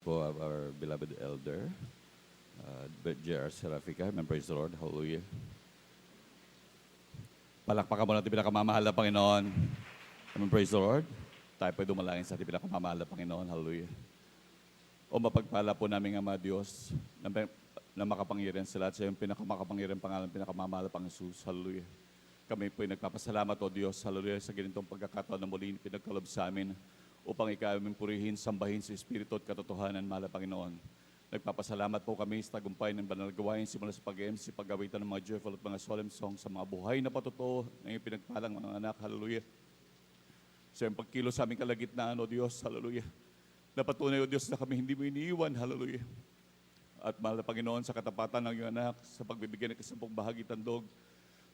po of our beloved elder, J.R. Serafica. Amen. Praise the Lord. Hallelujah. Palakpakan mo natin pinakamamahal na Panginoon. Amen. Praise the Lord. Tayo po dumalangin sa ating pinakamamahal na Panginoon. Hallelujah. O mapagpala po namin Ama Diyos na makapangyarihan sa lahat sa iyong pinakamakapangyarihan pangalan, pinakamamahal na Panginoon. Hallelujah. Kami po ay nagpapasalamat, O Diyos, hallelujah, sa ganitong pagkakataon na muli pinagkalob sa amin upang ikaw aming purihin, sambahin sa Espiritu at katotohanan, mahal na Panginoon. Nagpapasalamat po kami sa tagumpay ng banal na gawain simula sa pag-MC, paggawitan ng mga joyful at mga solemn songs sa mga buhay na patotoo na iyong pinagpalang mga anak, hallelujah. Sa iyong pagkilo sa aming kalagitnaan, O Diyos, hallelujah. Napatunay, O Diyos, na kami hindi mo iniiwan, hallelujah. At mahal na Panginoon, sa katapatan ng iyong anak, sa pagbibigyan ng kasampung bahagi tandog,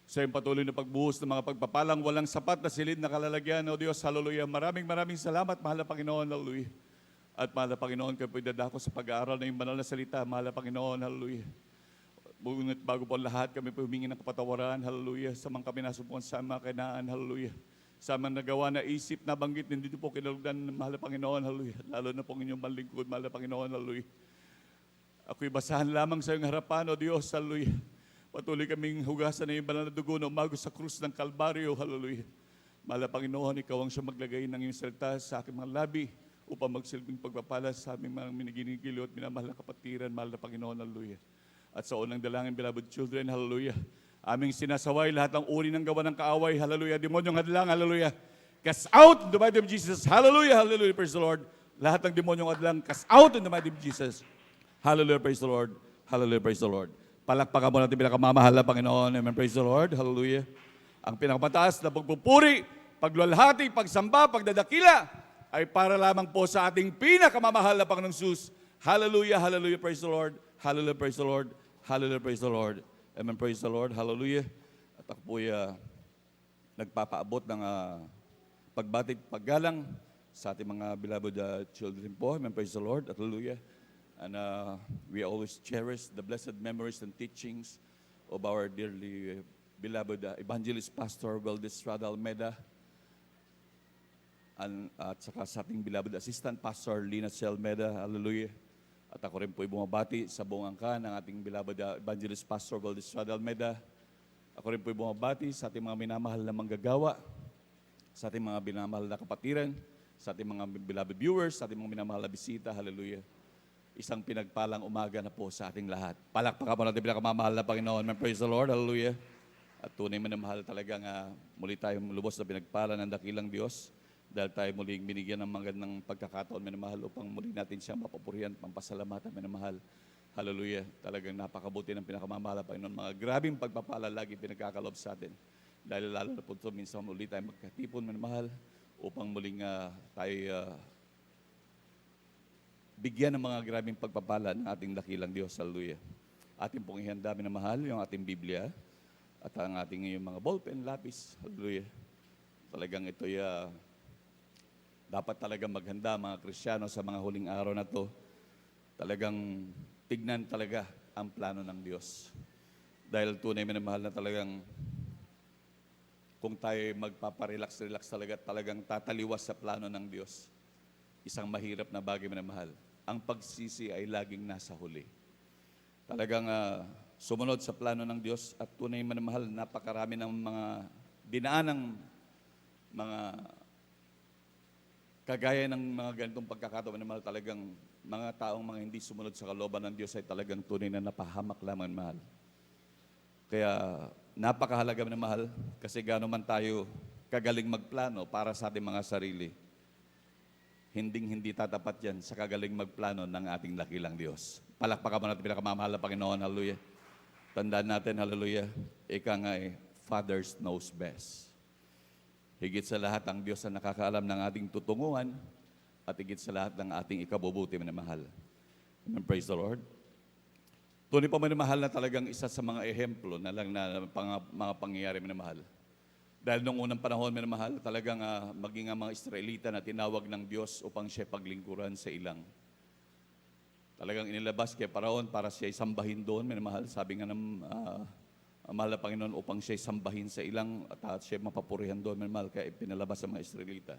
sa iyong patuloy na pagbuhos ng mga pagpapalang walang sapat na silid na kalalagyan, O Diyos, hallelujah. Maraming salamat, mahal na Panginoon, hallelujah. At mahal na Panginoon, kayo po'y dadako sa pag-aaral ng iyong banal na salita, mahal na Panginoon, hallelujah. Ngunit bago po ang lahat, kami po'y humingi ng kapatawaran, hallelujah. Sa mga kami nasumpuan sa mga kainaan, hallelujah. Sa mga nagawa na isip, nabanggit, hindi po kinalugdan, mahal na Panginoon, hallelujah. Lalo na pong inyong malingkod, mahal na Panginoon, hallelujah. Ako'y basahan lamang sa iyong harapan, O Diyos, hallelujah. Patuloy kaming hugasan na yung banal na dugo na umago sa krus ng Kalbaryo. Hallelujah. Mahal na Panginoon, ikaw ang siya maglagay ng iyong salita sa aking mga labi upang magsilbing pagpapala sa aming mga miniginigilo at minamahal na kapatiran. Mahal na Panginoon, hallelujah. At sa unang dalangin, beloved children, hallelujah. Aming sinasaway lahat ng uri ng gawa ng kaaway. Hallelujah. Demonyong hadlang, hallelujah. Cast out in the mighty name of Jesus. Hallelujah, hallelujah, praise the Lord. Lahat ng demonyong hadlang, cast out in the mighty name of Jesus. Hallelujah, praise the Lord. Hallelujah, praise the Lord. Palakpakan mo natin pinakamamahal na Panginoon. Amen. Praise the Lord. Hallelujah. Ang pinakamataas na pagpupuri, pagluwalhati, pagsamba, pagdadakila ay para lamang po sa ating pinakamamahal na Panginoong Jesus. Hallelujah. Hallelujah. Praise the Lord. Hallelujah. Praise the Lord. Hallelujah. Praise the Lord. Amen. Praise the Lord. Hallelujah. At ako po'y nagpapaabot ng pagbati, paggalang sa ating mga beloved children po. Amen. Praise the Lord. Hallelujah. And we always cherish the blessed memories and teachings of our dearly beloved evangelist pastor, Valdez Estrada Almeida, at saka sa ating beloved assistant pastor, Lina C. Almeida, hallelujah. At ako rin po ay bumabati sa buong angka ng ating beloved evangelist pastor, Valdez Estrada Almeida. Ako rin po ay bumabati sa ating mga minamahal na manggagawa, sa ating mga minamahal na kapatiran, sa ating mga beloved viewers, sa ating mga minamahal na bisita, hallelujah. Isang pinagpalang umaga na po sa ating lahat. Palakpakan mo natin pinakamamahal na Panginoon. Praise the Lord. Hallelujah. At tunay man na mahal talagang muli tayong lubos na pinagpala ng dakilang Diyos dahil tayo muling binigyan ng magandang pagkakataon minamahal upang muli natin siyang mapapurihan, pampasalamatan minamahal. Hallelujah. Talagang napakabuti ng pinakamamahal na Panginoon. Mga grabing pagpapala lagi pinagkakalob sa atin. Dahil lalo na po ito, minsan muli tayo magkatipon minamahal upang muling tayo bigyan ng mga grabing pagpapala ng ating dakilang Diyos. Hallelujah. Ating pong ihanda minamahal yung ating Biblia at ang ating yung mga ballpen, lapis. Hallelujah. Talagang ito'y dapat talagang maghanda mga Kristiyano sa mga huling araw na to. Talagang tignan talaga ang plano ng Diyos. Dahil tunay minamahal na talagang kung tayo magpaparelax-relax talagang tataliwas sa plano ng Diyos. Isang mahirap na bagay minamahal. Ang pagsisi ay laging nasa huli. Talagang sumunod sa plano ng Diyos at tunay minamahal, napakarami ng mga dinaanang mga kagaya ng mga ganitong pagkakataon minamahal, talagang mga taong mga hindi sumunod sa kalooban ng Diyos ay talagang tunay na napahamak lamang minamahal. Kaya napakahalaga minamahal kasi gaano man tayo kagaling magplano para sa ating mga sarili, hindi tatapat yan sa kagaling magplano ng ating dakilang Diyos. Palakpakan mo natin pinakamamahal na Panginoon, hallelujah. Tandaan natin, hallelujah, ika nga Fathers knows best. Higit sa lahat, ang Diyos ang nakakaalam ng ating tutunguhan at higit sa lahat ng ating ikabubuti minamahal. Amen, praise the Lord. Tunay pa minamahal na talagang isa sa mga ehemplo na lang na mga pangyayari minamahal. Dahil noong unang panahon, minamahal, talagang maging ang mga Israelita na tinawag ng Diyos upang siya paglingkuran sa ilang. Talagang inilabas kay Paraon para siya isambahin doon, minamahal. Sabi nga ng mahal na Panginoon upang siya isambahin sa ilang at siya mapapurihan doon, minamahal, kaya pinalabas ang mga Israelita.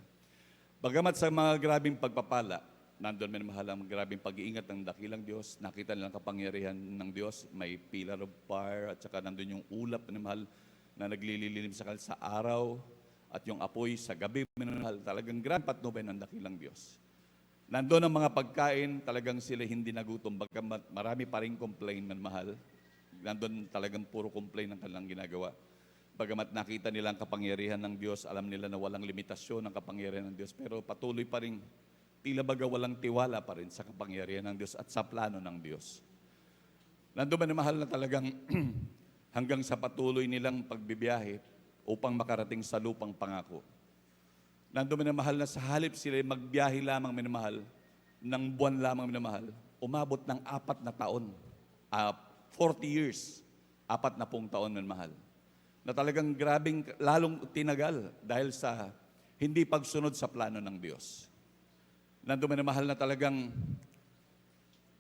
Bagamat sa mga grabing pagpapala, nandun minamahal ang grabing pag-iingat ng dakilang Diyos. Nakita nila ang kapangyarihan ng Diyos. May pillar of fire at saka nandun yung ulap minamahal na naglililim sa araw at yung apoy sa gabi minamahal. Talagang grand patnubay ng dakilang Diyos. Nandun ang mga pagkain, talagang sila hindi nagutom. Bagamat marami pa rin complain minamahal. Nandun talagang puro complain ang kanilang ginagawa. Bagamat nakita nila ang kapangyarihan ng Diyos, alam nila na walang limitasyon ang kapangyarihan ng Diyos, pero patuloy pa rin, tila baga walang tiwala pa rin sa kapangyarihan ng Diyos at sa plano ng Diyos. Nandun man mahal na talagang hanggang sa patuloy nilang pagbibiyahe upang makarating sa lupang pangako. Nandun man mahal na sa halip sila magbiyahe lamang minamahal, ng buwan lamang minamahal, umabot ng 4 na taon, 40 years, 40 taon minamahal. Na talagang grabing lalong tinagal dahil sa hindi pagsunod sa plano ng Diyos. Nandun na mahal na talagang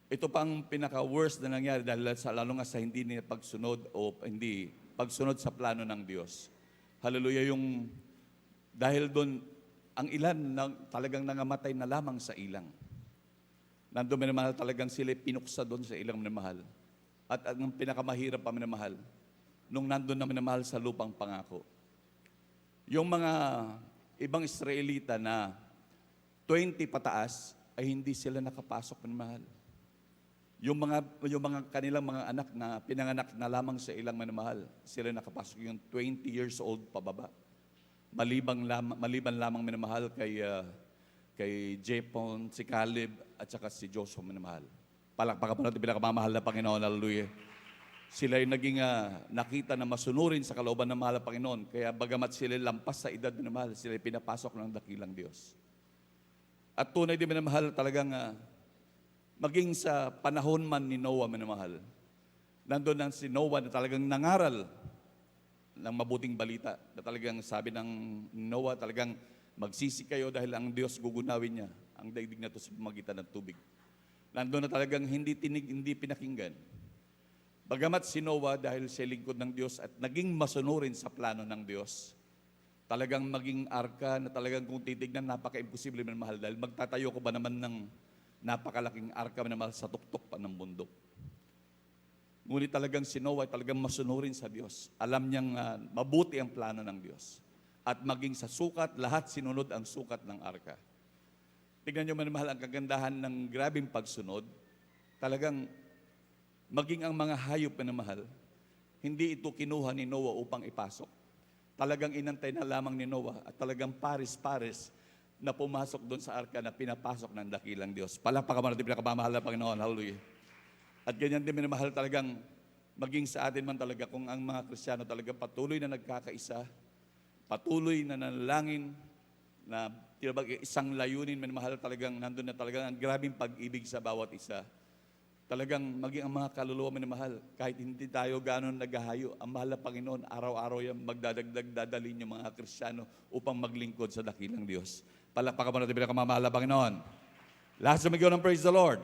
ito pang pinaka-worst na nangyari dahil sa lalo nga sa hindi niya pagsunod o hindi pagsunod sa plano ng Diyos. Hallelujah, yung dahil doon ang ilan na, talagang nangamatay na lamang sa ilang. Nandun na mahal talagang sila pinuksa doon sa ilang minamahal. At ang pinakamahirap pa minamahal, nung nandun na minamahal sa lupang pangako. Yung mga ibang Israelita na 20 pataas ay hindi sila nakapasok minamahal. Yung mga kanilang mga anak na pinanganak na lamang sa ilang minamahal, sila nakapasok yung 20 years old pababa. Maliban lamang minamahal kay Jephon, si Caleb at saka si Joshua minamahal. Palakpakan po natin pinakamamahal na Panginoon, hallelujah. Sila ay naging nakita na masunurin sa kalooban ng mahal na Panginoon. Kaya bagamat sila lampas sa edad na mahal, sila ay pinapasok ng dakilang Diyos. At tunay din minamahal talagang maging sa panahon man ni Noah minamahal. Nandun ang si Noah na talagang nangaral ng mabuting balita. Na talagang sabi ng Noah, talagang magsisi kayo dahil ang Diyos gugunawin niya ang daigdig na ito sa pamagitan ng tubig. Nandun na talagang hindi pinakinggan. Bagamat si Noah dahil siya lingkod ng Diyos at naging masunurin sa plano ng Diyos, talagang maging arka na talagang kung titignan napaka-imposible minamahal dahil magtatayo ko ba naman ng napakalaking arka minamahal sa tuktok pa ng bundok. Ngunit talagang si Noah talagang masunurin sa Diyos. Alam niyang mabuti ang plano ng Diyos. At maging sa sukat, lahat sinunod ang sukat ng arka. Tignan niyo minamahal ang kagandahan ng grabing pagsunod. Talagang maging ang mga hayop na mahal, hindi ito kinuha ni Noah upang ipasok. Talagang inantay na lamang ni Noah at talagang pares-pares na pumasok doon sa arka na pinapasok ng dakilang Diyos. Palakpakan natin pinakamamahal na Panginoon, hallelujah. At ganyan din minamahal talagang maging sa atin man talaga kung ang mga Kristiyano talaga patuloy na nagkakaisa, patuloy na nanalangin, na isang layunin minamahal talagang nandun na talagang ang grabing pag-ibig sa bawat isa. Talagang maging ang mga kaluluwa minamahal, kahit hindi tayo gano'n naghahayo, ang mahal na Panginoon, araw-araw yan dadalhin yung mga Kristiyano upang maglingkod sa dakilang Diyos. Palakpakan mo natin pinakamamahal na Panginoon. Lahat sumigaw ng praise the Lord.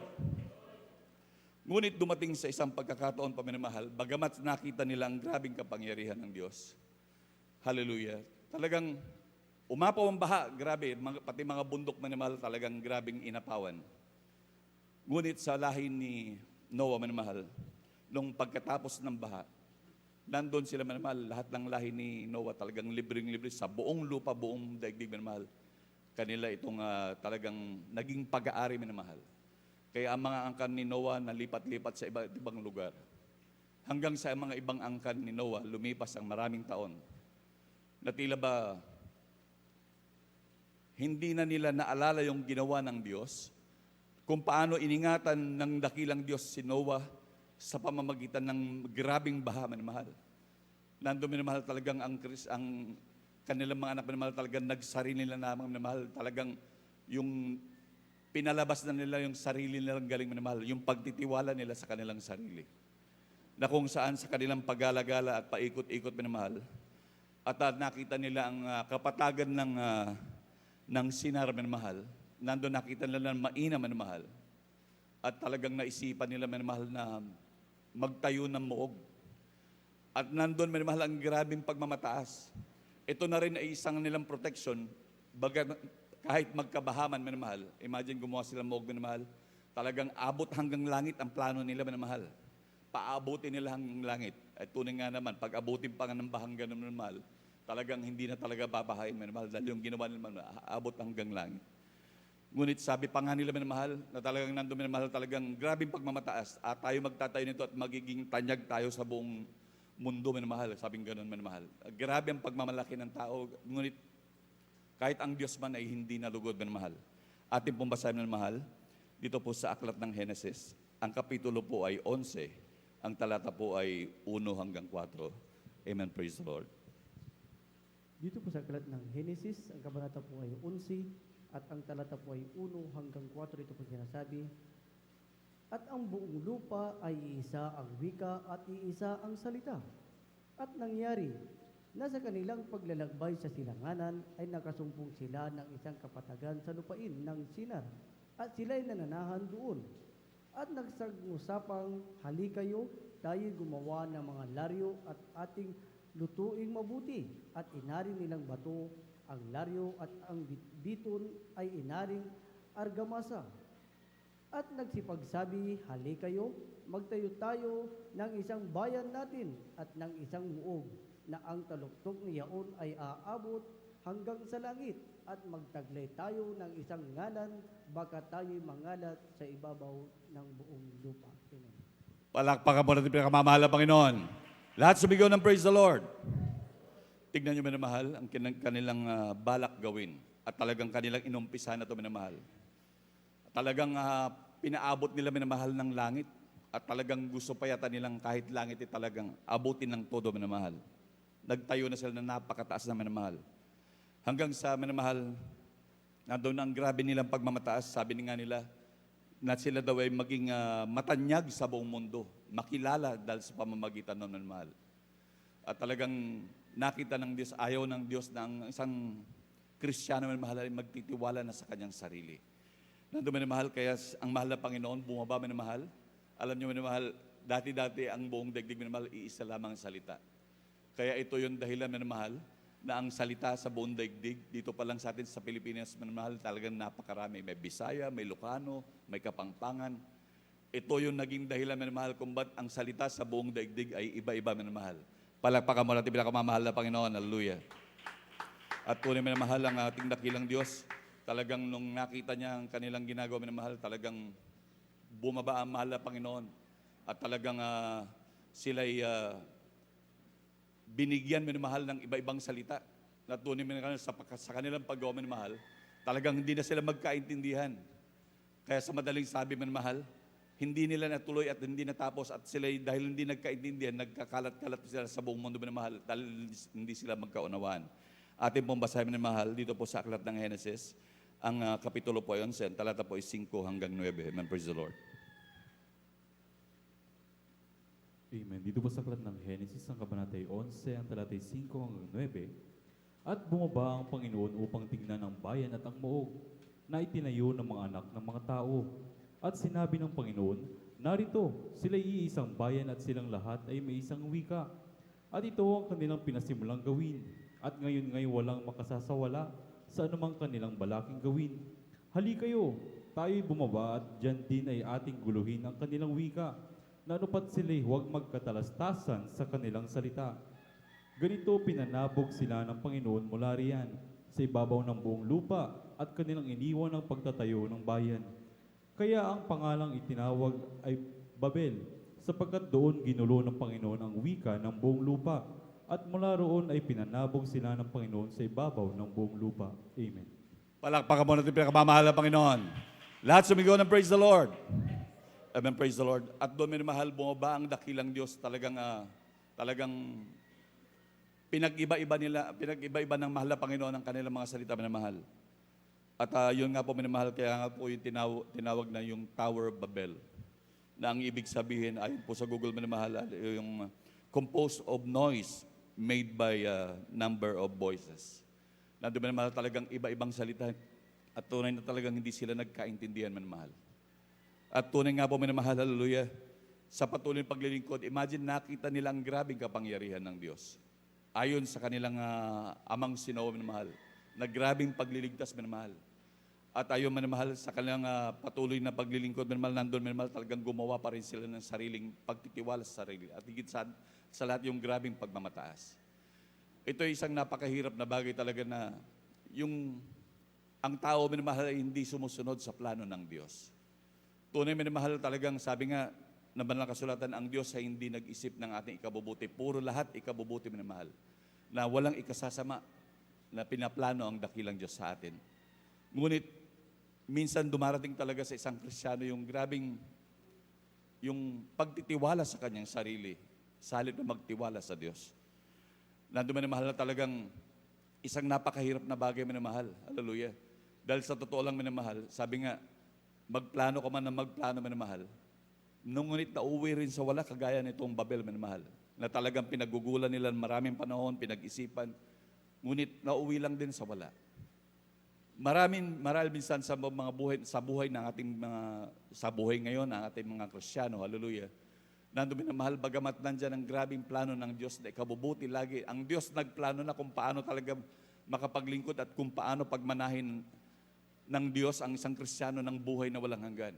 Ngunit dumating sa isang pagkakataon pa minamahal, bagamat nakita nila ang grabing kapangyarihan ng Diyos. Hallelujah. Talagang umapaw ang baha, grabe, pati mga bundok minamahal talagang grabing inapawan. Ngunit sa lahi ni Noah minamahal, nung pagkatapos ng baha, nandun sila minamahal, lahat ng lahi ni Noah talagang libreng-libre sa buong lupa, buong daigdig minamahal. Kanila itong talagang naging pag-aari minamahal. Kaya ang mga angkan ni Noah nalipat-lipat sa iba't ibang lugar. Hanggang sa mga ibang angkan ni Noah, lumipas ang maraming taon. Na tila ba, hindi na nila naalala yung ginawa ng Diyos, kung paano iningatan ng dakilang Diyos si Noah sa pamamagitan ng grabing baha minamahal. Nandun minamahal talagang ang kanilang mga anak minamahal talagang nagsarili nila namang minamahal. Talagang yung pinalabas na nila yung sarili nilang galing minamahal, yung pagtitiwala nila sa kanilang sarili. Na kung saan sa kanilang paggalagala at paikot-ikot minamahal, at nakita nila ang kapatagan ng sinar minamahal, nandun nakita nila na mainam minamahal. At talagang naisipan nila minamahal na magtayo ng muog. At nandun minamahal ang grabing pagmamataas. Ito na rin ay isang nilang protection. kahit magkabahaman, minamahal, imagine gumawa sila mog, minamahal, talagang abot hanggang langit ang plano nila, minamahal. Paabutin nila hanggang langit. At tunay nga naman, pag abutin pa nga ng bahang ganun, minamahal, talagang hindi na talaga babahain, minamahal, dahil yung ginawa nila, abot hanggang langit. Ngunit sabi pa nga nila, minamahal, na talagang nandun, minamahal, talagang grabing pagmamataas, at tayo magtatayo nito at magiging tanyag tayo sa buong mundo, minamahal. Sabing ganun, minamahal. Grabe ang pagmamalaki ng tao, ngunit kahit ang Diyos man ay hindi nalugod, minamahal. Ating pong basahin, minamahal, dito po sa aklat ng Genesis, ang kapitulo po ay 11, ang talata po ay 1 hanggang 4. Amen, praise the Lord. Dito po sa aklat ng Genesis, ang kabanata po ay 11 at ang talata po ay 1 hanggang 4. Ito po sinasabi, at ang buong lupa ay iisa ang wika at iisa ang salita. At nangyari, na sa kanilang paglalakbay sa silanganan ay nakasumpong sila ng isang kapatagan sa lupain ng Sinar at sila'y nananahan doon. At nagsag-usapang, hali kayo, tayo gumawa ng mga laryo at ating lutuing mabuti. At inaring nilang bato ang laryo at ang biton ay inaring argamasa. At nagsipagsabi, hali kayo, magtayo tayo ng isang bayan natin at ng isang muog na ang taluktok niyaon ay aabot hanggang sa langit at magtaglay tayo ng isang ngalan baka tayo'y mangalat sa ibabaw ng buong lupa. Amen. Palakpakan po natin pinakamamahal na Panginoon. Lahat sumigaw ng praise the Lord. Tignan niyo, minamahal, ang kanilang balak gawin at talagang kanilang inumpisa na ito, minamahal. Talagang pinaabot nila, minamahal, ng langit at talagang gusto pa yata nilang kahit langit talagang abutin ng todo, minamahal. Nagtayo na sila na napakataas na, minamahal. Hanggang sa, minamahal, nandun ang grabe nilang pagmamataas, sabi nga nila, na sila daw ay maging matanyag sa buong mundo, makilala dahil sa pamamagitan ng, minamahal. At talagang nakita ng Diyos, ayaw ng Diyos na ang isang Kristiyano, minamahal, ay magtitiwala na sa kanyang sarili. Nandun, minamahal, kaya ang mahal na Panginoon, bumaba, minamahal. Alam niyo, minamahal, dati-dati ang buong daigdig, minamahal, iisa lamang salita. Kaya ito yung dahilan, minamahal, na ang salita sa buong daigdig, dito pa lang sa atin sa Pilipinas, minamahal, talagang napakarami. May Bisaya, may Ilocano, may Kapampangan. Ito yung naging dahilan, minamahal, kung ba't ang salita sa buong daigdig ay iba-iba, minamahal. Palakpakan mo natin pinakamamahal na Panginoon. Hallelujah. At tunay, minamahal, ang ating dakilang Diyos, talagang nung nakita niya ang kanilang ginagawa, minamahal, talagang bumaba ang mahal na Panginoon. At talagang sila'y binigyan, minamahal, ng iba-ibang salita. Na tunay, minamahal, sa kanilang paggawa, minamahal, talagang hindi na sila magkaintindihan. Kaya sa madaling sabi, minamahal, hindi nila natuloy at hindi natapos at sila dahil hindi nagkaintindihan, nagkakalat-kalat sila sa buong mundo, minamahal, dahil hindi sila magkaunawaan. Ating pong basahin, minamahal, dito po sa aklat ng Genesis, ang kapitulo po ay 11, talata po ay 5 hanggang 9. Amen, praise the Lord. Amen. Dito po sa aklat ng Genesis, ang kabanata ay 11, ang talata ay 5 hanggang 9. At bumaba ang Panginoon upang tingnan ang bayan at ang muog na itinayo ng mga anak ng mga tao. At sinabi ng Panginoon, narito, sila'y iisang bayan at silang lahat ay may isang wika. At ito ang kanilang pinasimulang gawin. At ngayon walang makasasawala sa anumang kanilang balaking gawin. Hali kayo, tayo'y bumaba at dyan din ay ating guluhin ang kanilang wika, na anupat sila'y huwag magkatalastasan sa kanilang salita. Ganito pinanabog sila ng Panginoon mula riyan sa ibabaw ng buong lupa at kanilang iniwan ang pagtatayo ng bayan. Kaya ang pangalang itinawag ay Babel, sapagkat doon ginulo ng Panginoon ang wika ng buong lupa. At mula roon ay pinanabog sila ng Panginoon sa ibabaw ng buong lupa. Amen. Palakpakan mo natin pinakamamahal na Panginoon. Lahat sumigaw ng praise the Lord. Amen, praise the Lord. At doon, minamahal, bumaba ang dakilang Diyos. Talagang pinag-iba-iba ng mahal na Panginoon ang kanilang mga salita, minamahal. At yun nga po, minamahal, kaya nga po yung tinawag na yung Tower of Babel. Na ang ibig sabihin, ayon po sa Google, minamahal, yung composed of noise made by a number of voices. Nandun, minamahal, talagang iba-ibang salita. At tunay na talagang hindi sila nagkaintindihan, minamahal. At tunay nga po, minamahal, hallelujah, sa patuloy paglilingkod, imagine nakita nila ang grabing kapangyarihan ng Diyos. Ayon sa kanilang amang Sinoa, minamahal, na grabing pagliligtas, minamahal. At ayon minamahal sa kanilang patuloy na paglilingkod, minamahal nandun, minamahal talagang gumawa pa rin sila ng sariling pagtitiwala sa sarili. At higit sa lahat yung grabing pagmamataas. Ito ay isang napakahirap na bagay talaga na ang tao minamahal ay hindi sumusunod sa plano ng Diyos. Tunay minamahal talagang sabi nga na banal na kasulatan, ang Diyos ay hindi nag-isip ng ating ikabubuti. Puro lahat ikabubuti minamahal. Na walang ikasasama na pinaplano ang dakilang Diyos sa atin. Ngunit minsan dumarating talaga sa isang Kristiyano yung grabing yung pagtitiwala sa kanyang sarili sa halip na magtiwala sa Diyos. Nandun minamahal na talagang isang napakahirap na bagay minamahal. Hallelujah. Dahil sa totoo lang minamahal, sabi nga, magplano ka man na magplano minamahal. Ngunit nauwi rin sa wala kagaya nitong Babel minamahal. Na talagang pinagugulan nila maraming panahon, pinag-isipan. Ngunit nauwi lang din sa wala. Marahil minsan sa mga buhay ng ating sa buhay ngayon ng ating mga Kristiyano, hallelujah. Nandoon minamahal, bagamat nandiyan ang grabing plano ng Diyos na ikabubuti lagi. Ang Diyos nagplano na kung paano talaga makapaglingkod at kung paano pagmanahin ng Diyos ang isang Kristiyano ng buhay na walang hanggan.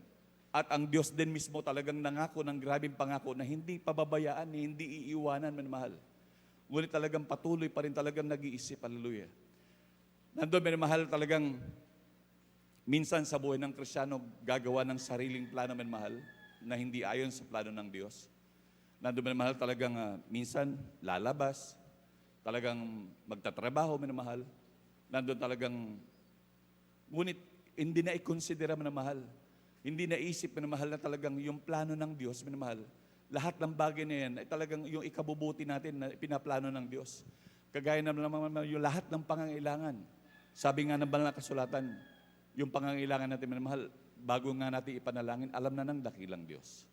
At ang Diyos din mismo talagang nangako ng grabing pangako na hindi pababayaan, hindi iiwanan minamahal. Ngunit talagang patuloy pa rin talagang nag-iisip, hallelujah. Nandun minamahal talagang minsan sa buhay ng Kristiyano gagawa ng sariling plano minamahal na hindi ayon sa plano ng Diyos. Nandun minamahal talagang minsan lalabas, talagang magtatrabaho minamahal. Nandun talagang, ngunit hindi na i-considera minamahal. Hindi naisip minamahal na talagang yung plano ng Diyos minamahal. Lahat ng bagay na yan ay talagang yung ikabubuti natin na pinaplano ng Diyos. Kagaya naman yung lahat ng pangangailangan. Sabi nga ng banal na kasulatan, yung pangangailangan natin minamahal, bago nga natin ipanalangin, alam na ng dakilang Diyos.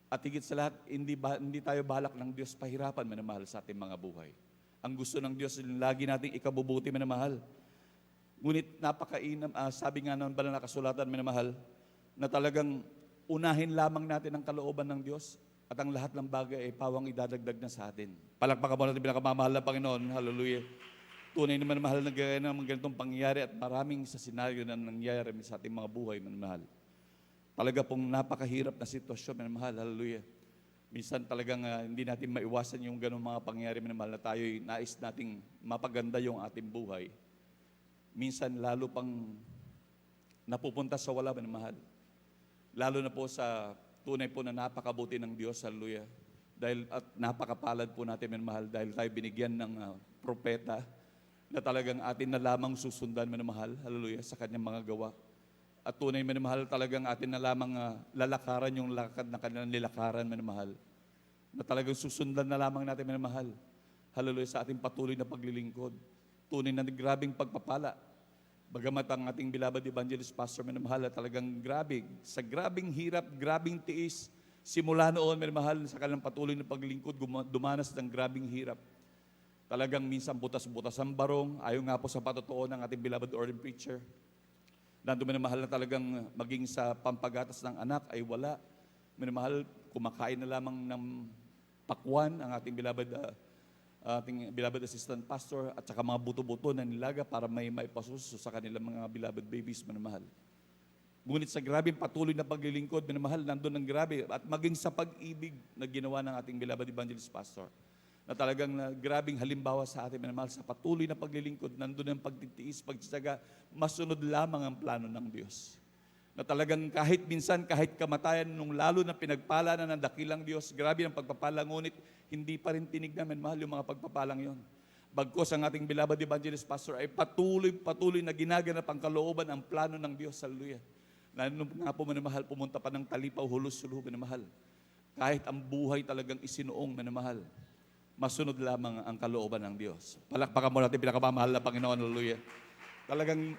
At higit sa lahat, hindi tayo balak ng Diyos pahirapan minamahal sa ating mga buhay. Ang gusto ng Diyos, lagi nating ikabubuti minamahal. Ngunit napakainam, sabi nga ng banal na kasulatan minamahal, na talagang unahin lamang natin ang kalooban ng Diyos at ang lahat ng bagay ay pawang idadagdag na sa atin. Palakpakan mo natin pinakamamahal na Panginoon. Hallelujah. Tunay naman mahal na gaya ng ganitong pangyayari at maraming sa senaryo na nangyayari sa ating mga buhay, manmahal. Talaga pong napakahirap na sitwasyon, manmahal. Hallelujah. Minsan talagang hindi natin maiwasan yung ganong mga pangyayari, manmahal, na tayo'y nais nating mapaganda yung ating buhay. Minsan lalo pang napupunta sa wala, manmahal. Lalo na po sa tunay po na napakabuti ng Diyos, hallelujah. Dahil at napakapalad po natin, manmahal, dahil tayo binigyan ng propeta na talagang atin na lamang susundan, manmahal, hallelujah, sa kanyang mga gawa. At tunay, manmahal, talagang atin na lamang lalakaran yung lakad na kanilang nilakaran, manmahal. Na talagang susundan na lamang natin, manmahal, hallelujah, sa ating patuloy na paglilingkod. Tunay na grabing pagpapala. Bagamat ang ating beloved evangelist pastor, manmahal, talagang grabe, sa grabing hirap, grabing tiis, simula noon, manmahal, sa kanilang patuloy na paglilingkod, dumanas ng grabing hirap. Talagang minsan butas-butas ang barong, ayon nga po sa patotoo ng ating beloved ordained preacher. Nandun minamahal na talagang maging sa pampagatas ng anak ay wala. Minamahal, kumakain na lamang ng pakwan ang ating beloved assistant pastor at saka mga buto-buto na nilaga para may maipasuso sa kanilang mga beloved babies, minamahal. Ngunit sa grabing patuloy na paglilingkod, minamahal, nandun ang grabe at maging sa pag-ibig na ginawa ng ating beloved evangelist pastor. Na talagang grabing halimbawa sa atin, minamahal, sa patuloy na paglilingkod, nandun ang pagtitiis, pagtsaga, masunod lamang ang plano ng Diyos. Na talagang kahit minsan, kahit kamatayan, nung lalo na pinagpala na ng dakilang Diyos, grabe ang pagpapala, ngunit hindi pa rin tinignan, minamahal, yung mga pagpapalang yon. Bagkos ang ating beloved evangelist pastor ay patuloy na ginaganap ang kalooban, ang plano ng Diyos, hallelujah. Na nung nga po, minamahal, pumunta pa ng Talipaw, Hulos-Sulu, minamahal. Kahit ang buhay talagang isinuong, minamahal, masunod lamang ang kalooban ng Diyos. Palakpakan mo natin pinakamamahal na Panginoon, hallelujah. Talagang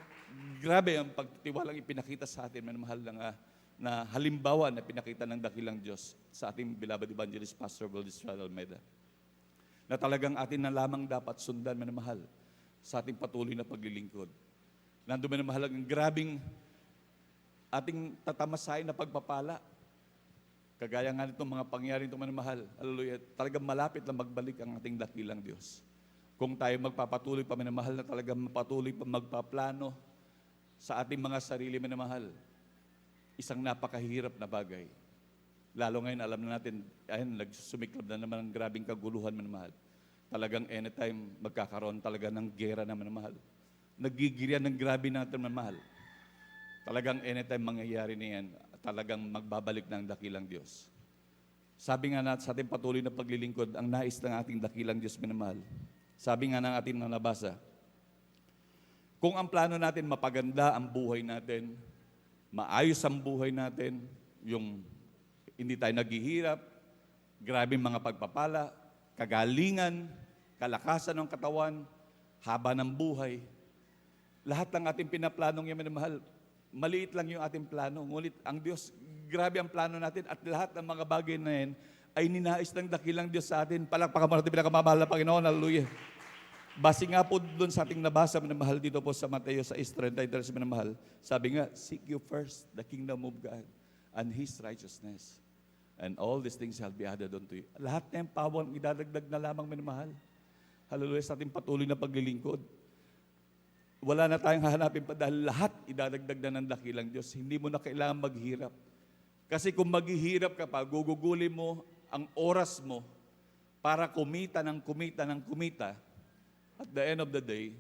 grabe ang pagtitiwalang ipinakita sa atin, minamahal, na halimbawa na pinakita ng dakilang Diyos sa ating beloved evangelist pastor Valdistral Almeida. Na talagang atin na lamang dapat sundan, minamahal, sa ating patuloy na paglilingkod. Nandun, minamahal, ang grabing ating tatamasahin na pagpapala. Kagaya nga nitong mga pangyayari itong manamahal, hallelujah, talagang malapit na magbalik ang ating dakilang Diyos. Kung tayo magpapatuloy pa, minamahal, na talagang patuloy pa magpaplano sa ating mga sarili, minamahal, isang napakahirap na bagay. Lalo ngayon, alam na natin, ayun, nagsumiklab na naman ang grabing kaguluhan, minamahal. Talagang anytime magkakaroon talaga ng gera na, minamahal. Nagigirya ng grabe natin, minamahal. Talagang anytime mangyayari na yan, talagang magbabalik ng dakilang Diyos. Sabi nga natin sa ating patuloy na paglilingkod, ang nais ng ating dakilang Diyos, minamahal. Sabi nga ng ating nabasa, kung ang plano natin mapaganda ang buhay natin, maayos ang buhay natin, yung hindi tayo naghihirap, grabe mga pagpapala, kagalingan, kalakasan ng katawan, haba ng buhay. Lahat ng ating pinaplanong yan, minamahal, maliit lang yung ating plano. Ngunit ang Diyos, grabe ang plano natin at lahat ng mga bagay na yan ay ninais ng dakilang Diyos sa atin. Palakpakan mo natin pinakamamahal na Panginoon. Hallelujah. Base nga po doon sa ating nabasa, minamahal, dito po sa Mateo 6:33, minamahal, sabi nga, seek you first the kingdom of God and His righteousness. And all these things shall be added unto you. Lahat na yung pawang idadagdag na lamang, minamahal. Hallelujah, sa ating patuloy na paglilingkod. Wala na tayong hahanapin pa dahil lahat idadagdag na ng dakilang Diyos. Hindi mo na kailangan maghirap. Kasi kung maghihirap ka pa, gugugulin mo ang oras mo para kumita ng kumita, at the end of the day,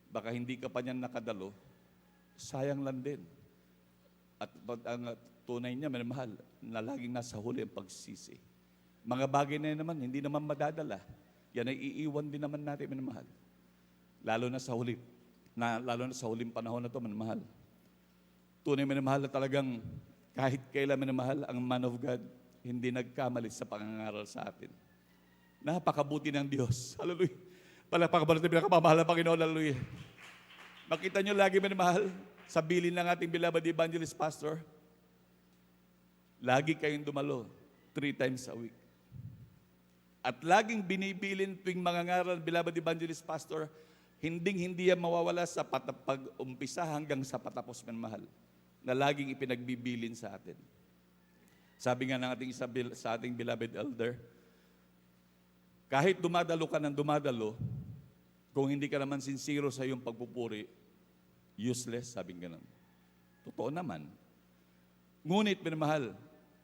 baka hindi ka pa niyan nakadalo, sayang lang din. At ang tunay niya, minamahal, na laging nasa huli ang pagsisi. Mga bagay na yun naman, hindi naman madadala. Yan ay iiwan din naman natin, minamahal. Lalo na sa huling panahon na ito, minamahal. Tunay, minamahal, na talagang kahit kailan, minamahal, ang man of God, hindi nagkamali sa pangangaral sa atin. Napakabuti ng Diyos. Hallelujah. Palakpakan natin pinakamamahal ng Panginoon. Hallelujah. Makita nyo lagi, minamahal, sa bilin ng ating beloved evangelist pastor, lagi kayong dumalo 3 times a week. At laging binibilin tuwing mangangaral, beloved evangelist pastor, hindi yan mawawala sa pag-umpisa hanggang sa patapos, minamahal, na laging ipinagbibilin sa atin. Sabi nga ng sa ating beloved elder, kahit dumadalo ka ng dumadalo, kung hindi ka naman sincero sa iyong pagpupuri, useless, sabi nga nun. Totoo naman. Ngunit, minamahal,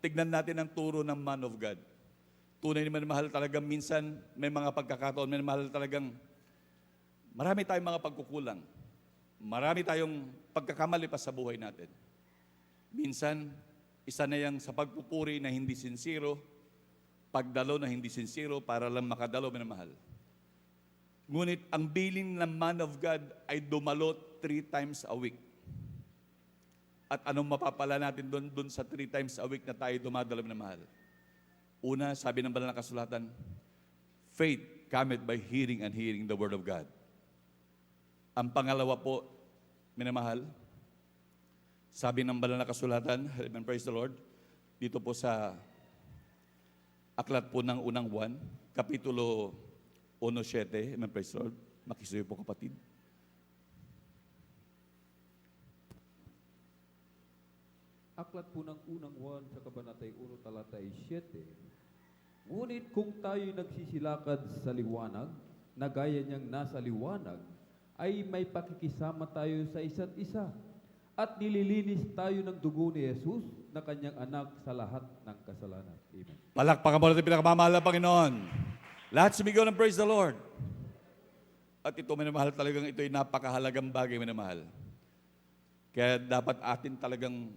tignan natin ang turo ng man of God. Tunay naman, minamahal, talagang minsan may mga pagkakataon, minamahal, talagang marami tayong mga pagkukulang. Marami tayong pagkakamali pa sa buhay natin. Minsan, isa na yang sa pagpupuri na hindi sincero, pagdalo na hindi sincero para lang makadalo, minamahal. Ngunit ang bilin ng man of God ay dumalo 3 times a week. At anong mapapala natin doon sa 3 times a week na tayo dumadalo, minamahal? Una, sabi ng banal na kasulatan, faith cometh by hearing and hearing the word of God. Ang pangalawa po, minamahal, sabi ng banal na kasulatan, amen, praise the Lord, dito po sa aklat po ng unang Juan, kapitulo 1:7, amen, praise the Lord, makisuyo po kapatid. Aklat po ng unang Juan sa kabanatay 1, talatay 7. Ngunit kung tayo'y nagsisilakad sa liwanag, na gaya niyang nasa liwanag, ay may pakikisama tayo sa isa't isa. At nililinis tayo ng dugo ni Jesus na kanyang anak sa lahat ng kasalanan. Amen. Palakpakan mo natin pinakamamahal na Panginoon. Lahat sumigaw ng praise the Lord. At ito, minamahal, talagang ito ay napakahalagang bagay, minamahal. Kaya dapat atin talagang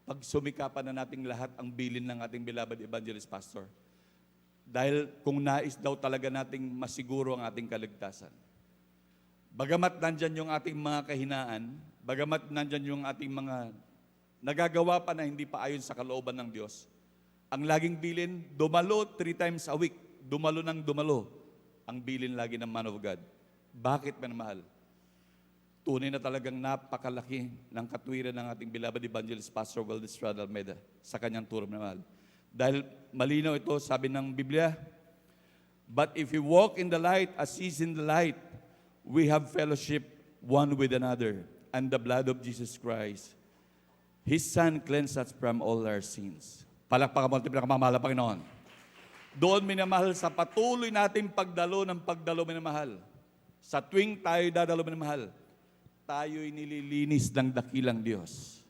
pagsumikapan na nating lahat ang bilin ng ating beloved evangelist pastor. Dahil kung nais daw talaga nating masiguro ang ating kaligtasan. Bagamat nandyan yung ating mga kahinaan, bagamat nandyan yung ating mga nagagawa pa na hindi pa ayon sa kalooban ng Diyos, ang laging bilin, dumalo 3 times a week. Dumalo ng dumalo ang bilin lagi ng man of God. Bakit, minamahal? Tunay na talagang napakalaki ng katwiran ng ating beloved evangelist Pastor Valdez Estrada Almeida sa kanyang turo, minamahal. Dahil malinaw ito, sabi ng Biblia, but if we walk in the light as He is in the light, we have fellowship one with another, and the blood of Jesus Christ, His Son, cleanses us from all our sins. Palakpakan mo, pinakamamahal na Panginoon. Doon, minamahal, sa patuloy nating pagdalo, minamahal. Sa tuwing tayo dadalo, minamahal, tayo'y nililinis ng dakilang Diyos.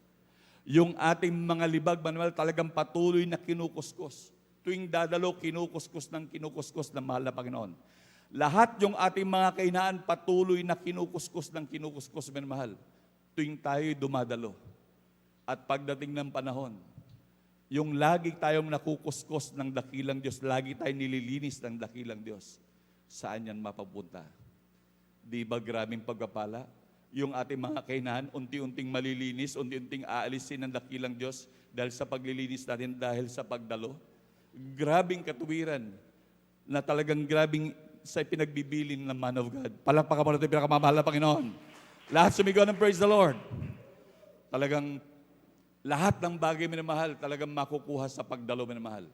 Yung ating mga libag, manual, talagang patuloy na kinukuskus. Tuwing dadalo, kinukuskus ng mahal na Panginoon. Lahat yung ating mga kahinaan, patuloy na kinukuskus minamahal. Tuwing tayo'y dumadalo. At pagdating ng panahon, yung lagi tayong nakukuskus ng dakilang Diyos, lagi tayong nililinis ng dakilang Diyos, saan yan mapapunta? Di ba grabing pagpapala? Yung ating mga kahinaan, unti-unting malilinis, unti-unting aalisin ng dakilang Diyos dahil sa paglilinis natin, dahil sa pagdalo. Grabing katuwiran na talagang grabing sa pinagbibilin ng man of God. Palakpakan mo natin pinakamamahal na Panginoon. Lahat sumigaw ng praise the Lord. Talagang lahat ng bagay minamahal, talagang makukuha sa pagdalo minamahal.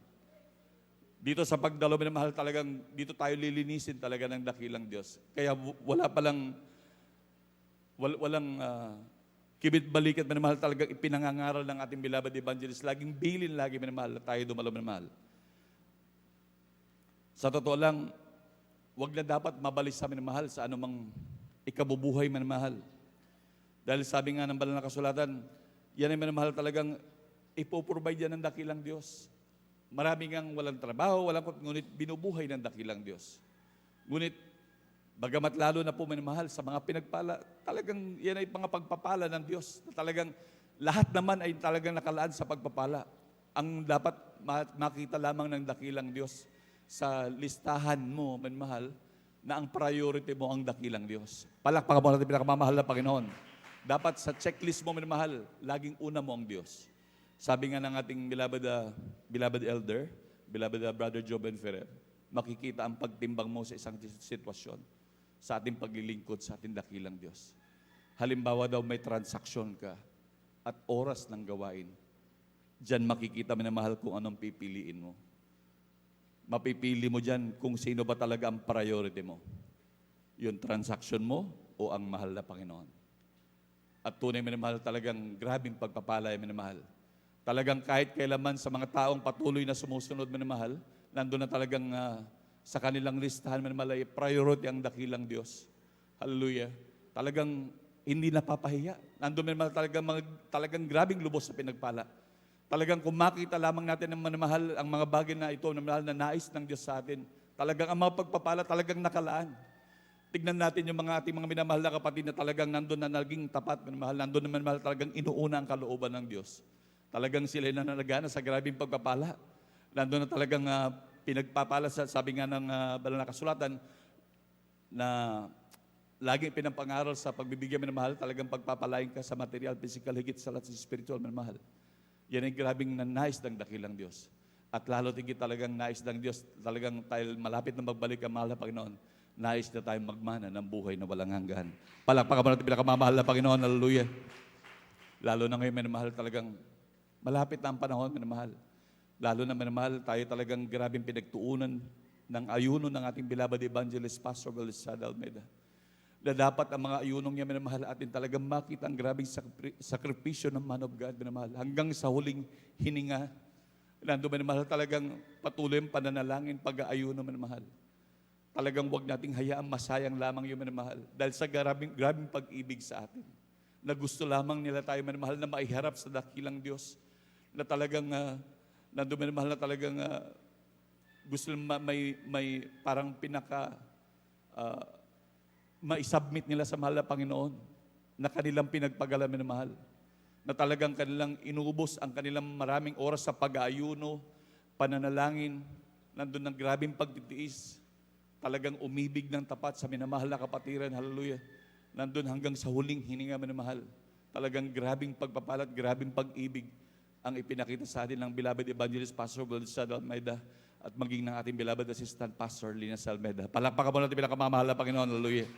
Dito sa pagdalo minamahal, talagang dito tayo lilinisin talaga ng dakilang Diyos. Kaya walang kibit balikat minamahal, talagang ipinangangaral ng ating beloved evangelist. Laging bilin, lagi minamahal na tayo dumalo minamahal. Sa totoo lang, wag na dapat mabalisa minamahal sa anumang ikabubuhay minamahal. Dahil sabi nga ng banal na kasulatan, yan ay minamahal talagang ipoprovide yan ng dakilang Diyos. Marami ngang walang trabaho, ngunit binubuhay ng dakilang Diyos. Ngunit, bagamat lalo na po minamahal sa mga pinagpala, talagang yan ay mga pagpapala ng Diyos. Talagang lahat naman ay talagang nakalaan sa pagpapala. Ang dapat makita lamang ng dakilang Diyos sa listahan mo, minamahal, na ang priority mo ang dakilang Diyos. Palakpakan mo natin pinakamamahal na Panginoon. Dapat sa checklist mo, minamahal, laging una mo ang Diyos. Sabi nga ng ating beloved elder, beloved Brother Joben Ferrer, makikita ang pagtimbang mo sa isang sitwasyon sa ating paglilingkod sa ating dakilang Diyos. Halimbawa daw may transaksyon ka at oras ng gawain. Diyan makikita, minamahal, kung anong pipiliin mo. Mapipili mo diyan kung sino ba talaga ang priority mo. Yung transaksyon mo o ang mahal na Panginoon. At tunay, minamahal, talagang grabing pagpapala, minamahal. Talagang kahit kailaman sa mga taong patuloy na sumusunod, minamahal, nandun na talagang sa kanilang listahan, minamahal, ay priority ang dakilang Diyos. Hallelujah. Talagang hindi napapahiya. Nandun, minamahal, talagang grabing lubos sa pinagpala. Talagang kung makita lamang natin ng minamahal, ang mga bagay na ito, minamahal, na nais ng Diyos sa atin, talagang ang mga pagpapala talagang nakalaan. Tignan natin yung ating mga minamahal na kapatid na talagang nandun na naging tapat, minamahal, nandun na minamahal, talagang inuuna ang kalooban ng Diyos. Talagang sila na nanagana sa grabing pagpapala. Nandun na talagang pinagpapala, sabi nga ng banal na kasulatan, na laging pinapangaral sa pagbibigyan minamahal, talagang pagpapalain ka sa material, physical, higit sa lahat sa spiritual minamahal. Yan ay grabing nais ng dakilang Diyos. At lalo tigit talagang nais ng Diyos, talagang tayo malapit na magbalik ang mahal na Panginoon. Nais na tayong magmana ng buhay na walang hanggan. Palakpakan mo natin pinakamamahal na Panginoon. Hallelujah. Lalo na ngayon, minamahal, talagang malapit na ang panahon, minamahal. Lalo na, minamahal, tayo talagang grabing pinagtuunan ng ayuno ng ating beloved evangelist, Pastor Belisada Almeida. Na dapat ang mga ayunong niya, minamahal, atin talagang makita ang grabing sakripisyo ng man of God, minamahal. Hanggang sa huling hininga, nandun, minamahal, talagang patuloy ang pananalangin, pag-aayuno, minamahal. Talagang wag nating hayaan masayang lamang yung minamahal. Dahil sa grabing pag-ibig sa atin. Na gusto lamang nila tayo, minamahal, na maiharap sa dakilang Diyos. Na talagang, nandun, minamahal, na talagang gusto may parang mai-submit nila sa mahal na Panginoon. Na kanilang pinagpagala, minamahal. Na talagang kanilang inubos ang kanilang maraming oras sa pag-aayuno, pananalangin, nandun ng grabing pagtitiis. Talagang umibig ng tapat sa minamahal na kapatiran. Hallelujah. Nandun hanggang sa huling hininga, minamahal. Talagang grabing pagpapalat, grabing pag-ibig ang ipinakita sa atin ng beloved evangelist Pastor Belisada Almeida at maging ng ating beloved assistant Pastor Linas Almeida. Palakpakan mo natin pinakamamahal na Panginoon. Hallelujah.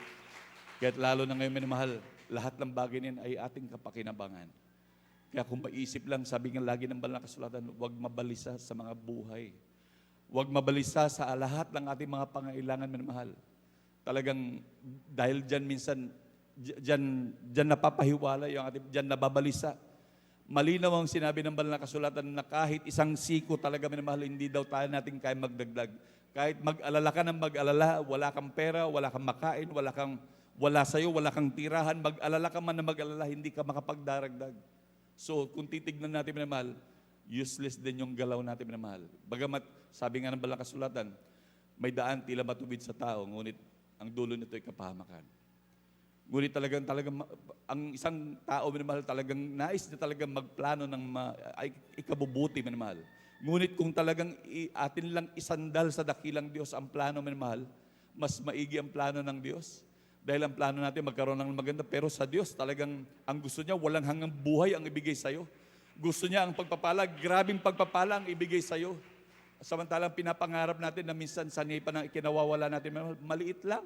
Kaya't lalo na ngayon, minamahal, lahat ng bagay niyan ay ating kapakinabangan. Kaya kung maisip lang, sabi nga lagi ng banal na kasulatan, huwag mabalisa sa mga buhay. Huwag mabalisa sa lahat ng ating mga pangailangan, minamahal. Talagang dahil dyan minsan, dyan napapahiwala yung ating, dyan nababalisa. Malinaw ang sinabi ng banal na kasulatan na kahit isang siko talaga, minamahal, hindi daw tayo natin kaya magdagdag. Kahit mag-alala ka ng mag-alala, wala kang pera, wala kang makain, wala sa'yo, wala kang tirahan, mag-alala ka man na mag-alala, hindi ka makapagdaragdag. So, kung titignan natin, minamahal, useless din yung galaw natin, minamahal. Bagamat, sabi nga ng Banal na Kasulatan, may daan tila matubid sa tao, ngunit ang dulo nito ay kapahamakan. Ngunit talagang ang isang tao, minamahal, talagang nais na talagang magplano ng ikabubuti, minamahal. Ngunit kung talagang atin lang isandal sa dakilang Diyos ang plano, minamahal, mas maigi ang plano ng Diyos. Dahil ang plano natin magkaroon ng maganda, pero sa Diyos talagang ang gusto niya, walang hanggang buhay ang ibigay sa'yo. Gusto niya ang pagpapala, grabing pagpapala ang ibigay sa'yo. Samantalang pinapangarap natin na minsan sanay pa ng ikinawawala natin, maliit lang.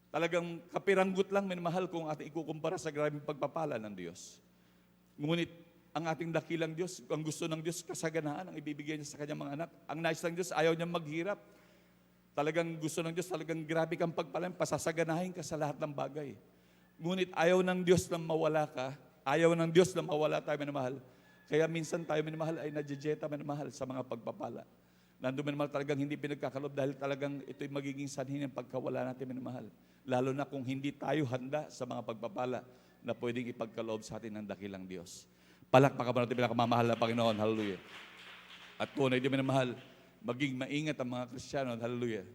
Talagang kapiranggut lang, minamahal, kung ating ikukumpara sa grabing pagpapala ng Diyos. Ngunit ang ating dakilang Diyos, ang gusto ng Diyos, kasaganaan ang ibibigay niya sa kanyang mga anak. Ang nais ng Diyos, ayaw niya maghirap. Talagang gusto ng Diyos, talagang grabe kang pagpalan, pasasaganahin ka sa lahat ng bagay. Ngunit ayaw ng Diyos na mawala ka, ayaw ng Diyos na mawala tayo, minamahal. Kaya minsan tayo, minamahal, ay nadjejeta, minamahal, sa mga pagpapala. Nandun, minamahal, talagang hindi pinagkakalob dahil talagang ito'y magiging sanhin ng pagkawala natin, minamahal. Lalo na kung hindi tayo handa sa mga pagpapala na pwedeng ipagkaloob sa atin ng dakilang Diyos. Palakpakan mo natin pinakamamahal na Panginoon, hallelujah. At kung hindi minamahal, maging maingat ang mga Kristiyano, hallelujah.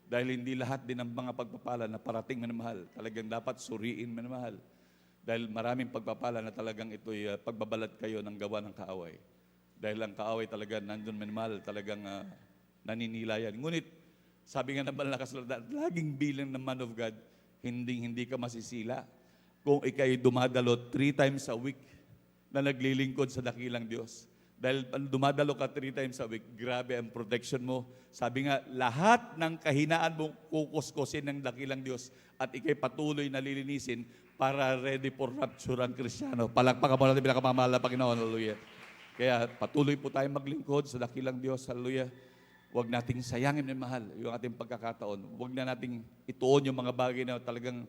Dahil hindi lahat din ng mga pagpapala na parating, minamahal, talagang dapat suriin, minamahal. Dahil maraming pagpapala na talagang ito'y pagbabalat kayo ng gawa ng kaaway. Dahil ang kaaway talaga nandun, minamahal, talagang naninilayan. Ngunit, sabi nga ng Banal na Kasulatan, laging bilang ng man of God, hindi ka masisila. Kung ikay dumadalo 3 times a week na naglilingkod sa dakilang Diyos. Dahil dumadalo ka 3 times a week, grabe ang protection mo. Sabi nga, lahat ng kahinaan mo kukuskusin ng dakilang Diyos at ikay patuloy na lilinisin para ready for rapture ang Kristiyano. Palakpakan mo natin pinakamamahal na Panginoon, hallelujah. Kaya patuloy po tayong maglingkod sa dakilang Diyos, hallelujah. Huwag nating sayangin ng mahal yung ating pagkakataon. Huwag na nating ituon yung mga bagay na talagang,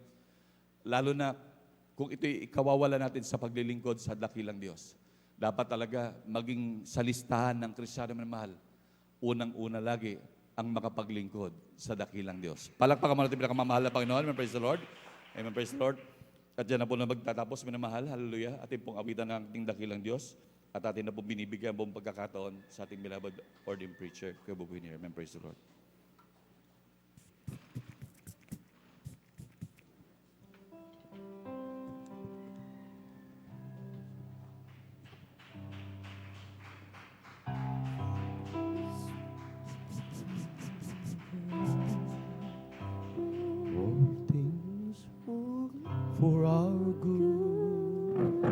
lalo na kung ito'y ikawawala natin sa paglilingkod sa dakilang Diyos. Dapat talaga maging sa listahan ng Kristiyano na mahal, unang-una lagi ang makapaglingkod sa dakilang Diyos. Palakpakan mo natin pinakamamahal na Panginoon. Amen, praise the Lord. Amen, praise the Lord. At dyan na po na magtatapos, minamahal, hallelujah. Ating pong awitan ng ating dakilang Diyos. At atin na po binibigyan buong pagkakataon sa ating beloved ordained preacher, Kuya Boboy Nier. Amen, praise the Lord. For our good,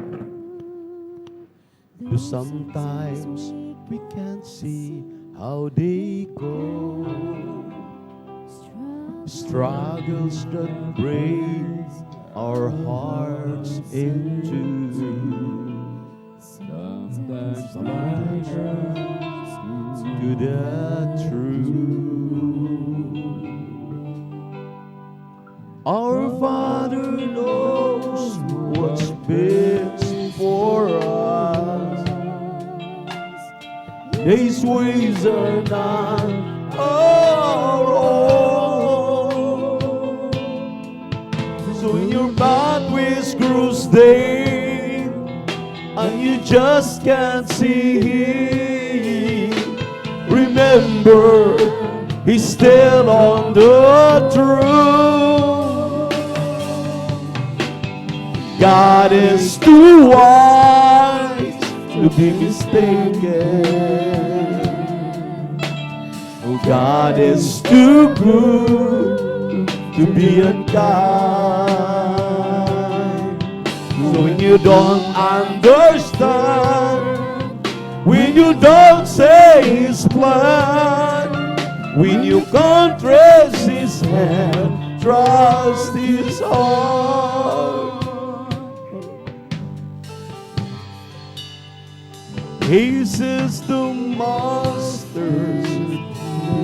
though sometimes we can't see how they go. Struggles that break our hearts in two. Sometimes pleasures to the truth. Our Father knows what's best for us. His ways are not our own. So when your pathways grows dim and you just can't see Him, remember He's still on the throne. God is too wise to be mistaken. Oh, God is too good to be unkind. So when you don't understand, when you don't say His plan, when you can't trace His hand, trust His heart. His is the Master's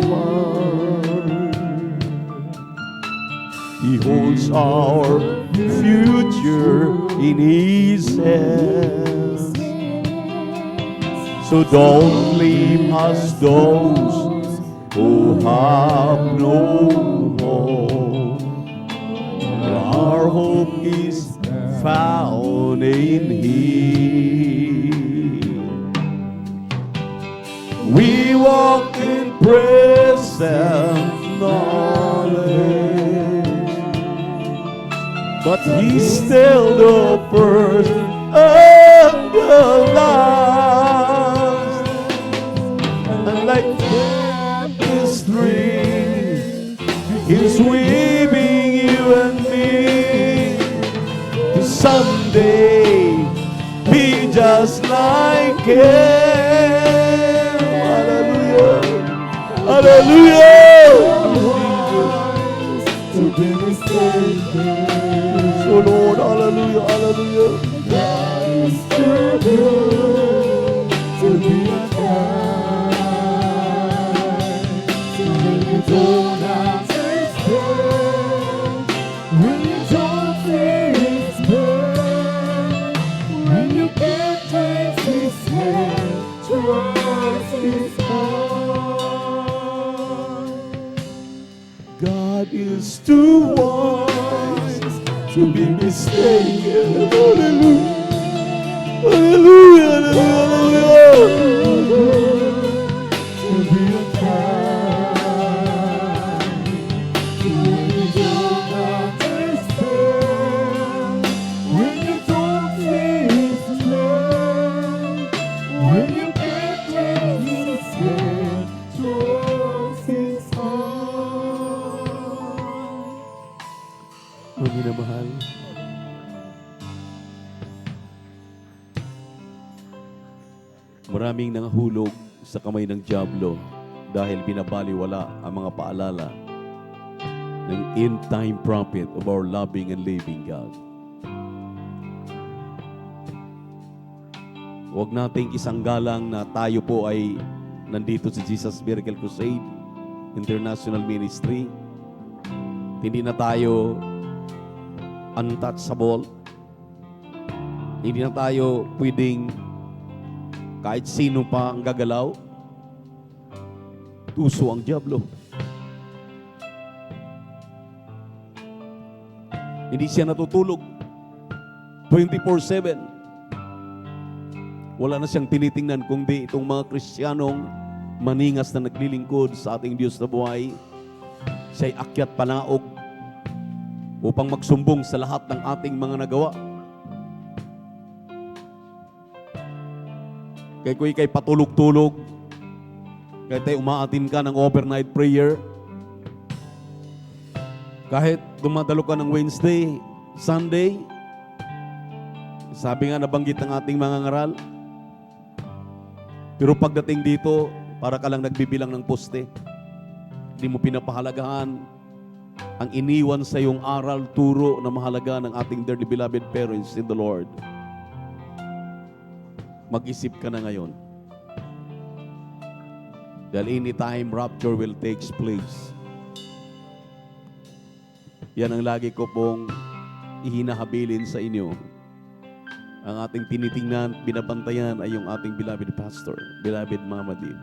plan. He holds our future in His hands. So don't leave us those who have no hope. Our hope is found in Him. We walk in present knowledge, but He's still the first and the last. And like this dream, He's weaving you and me to someday be just like Him. Hallelujah. Hallelujah. So Lord, hallelujah, hallelujah. God is too good to be unkind. So when you don't understand, when you don't feel His pain, when you can't trace His hand, trust His heart. God is too wise to be mistaken. Hallelujah. Hallelujah. Hallelujah. To be unkind. When you don't understand, when you don't see His plan, when you can't trace His hand, trust His heart. Mga minamahal, maraming nangahulog sa kamay ng dyablo dahil binabaliwala ang mga paalala ng end-time prophet of our loving and living God. Huwag nating isanggalang na tayo po ay nandito sa Jesus Miracle Crusade International Ministry. Hindi na tayo untouchable. Hindi na tayo pwedeng kahit sino pa ang gagalaw. Tuso ang dyablo. Hindi siya natutulog 24/7. Wala na siyang tinitingnan kundi itong mga Kristiyanong maningas na naglilingkod sa ating Diyos na buhay. Siya'y akyat panaog upang magsumbong sa lahat ng ating mga nagawa. Kaya kung ikay patulog-tulog, kahit tayo umaatin ka ng overnight prayer, kahit dumadalo ka ng Wednesday, Sunday, sabi nga nabanggit ng ating mga ngaral, pero pagdating dito, para ka lang nagbibilang ng poste. Hindi mo pinapahalagahan ang iniwan sa iyong aral, turo na mahalaga ng ating dearly beloved parents in the Lord. Mag-isip ka na ngayon. Dahil anytime rapture will take place. Yan ang lagi ko pong ihinahabilin sa inyo. Ang ating tinitingnan, binabantayan ay yung ating beloved pastor, beloved Mama Dee.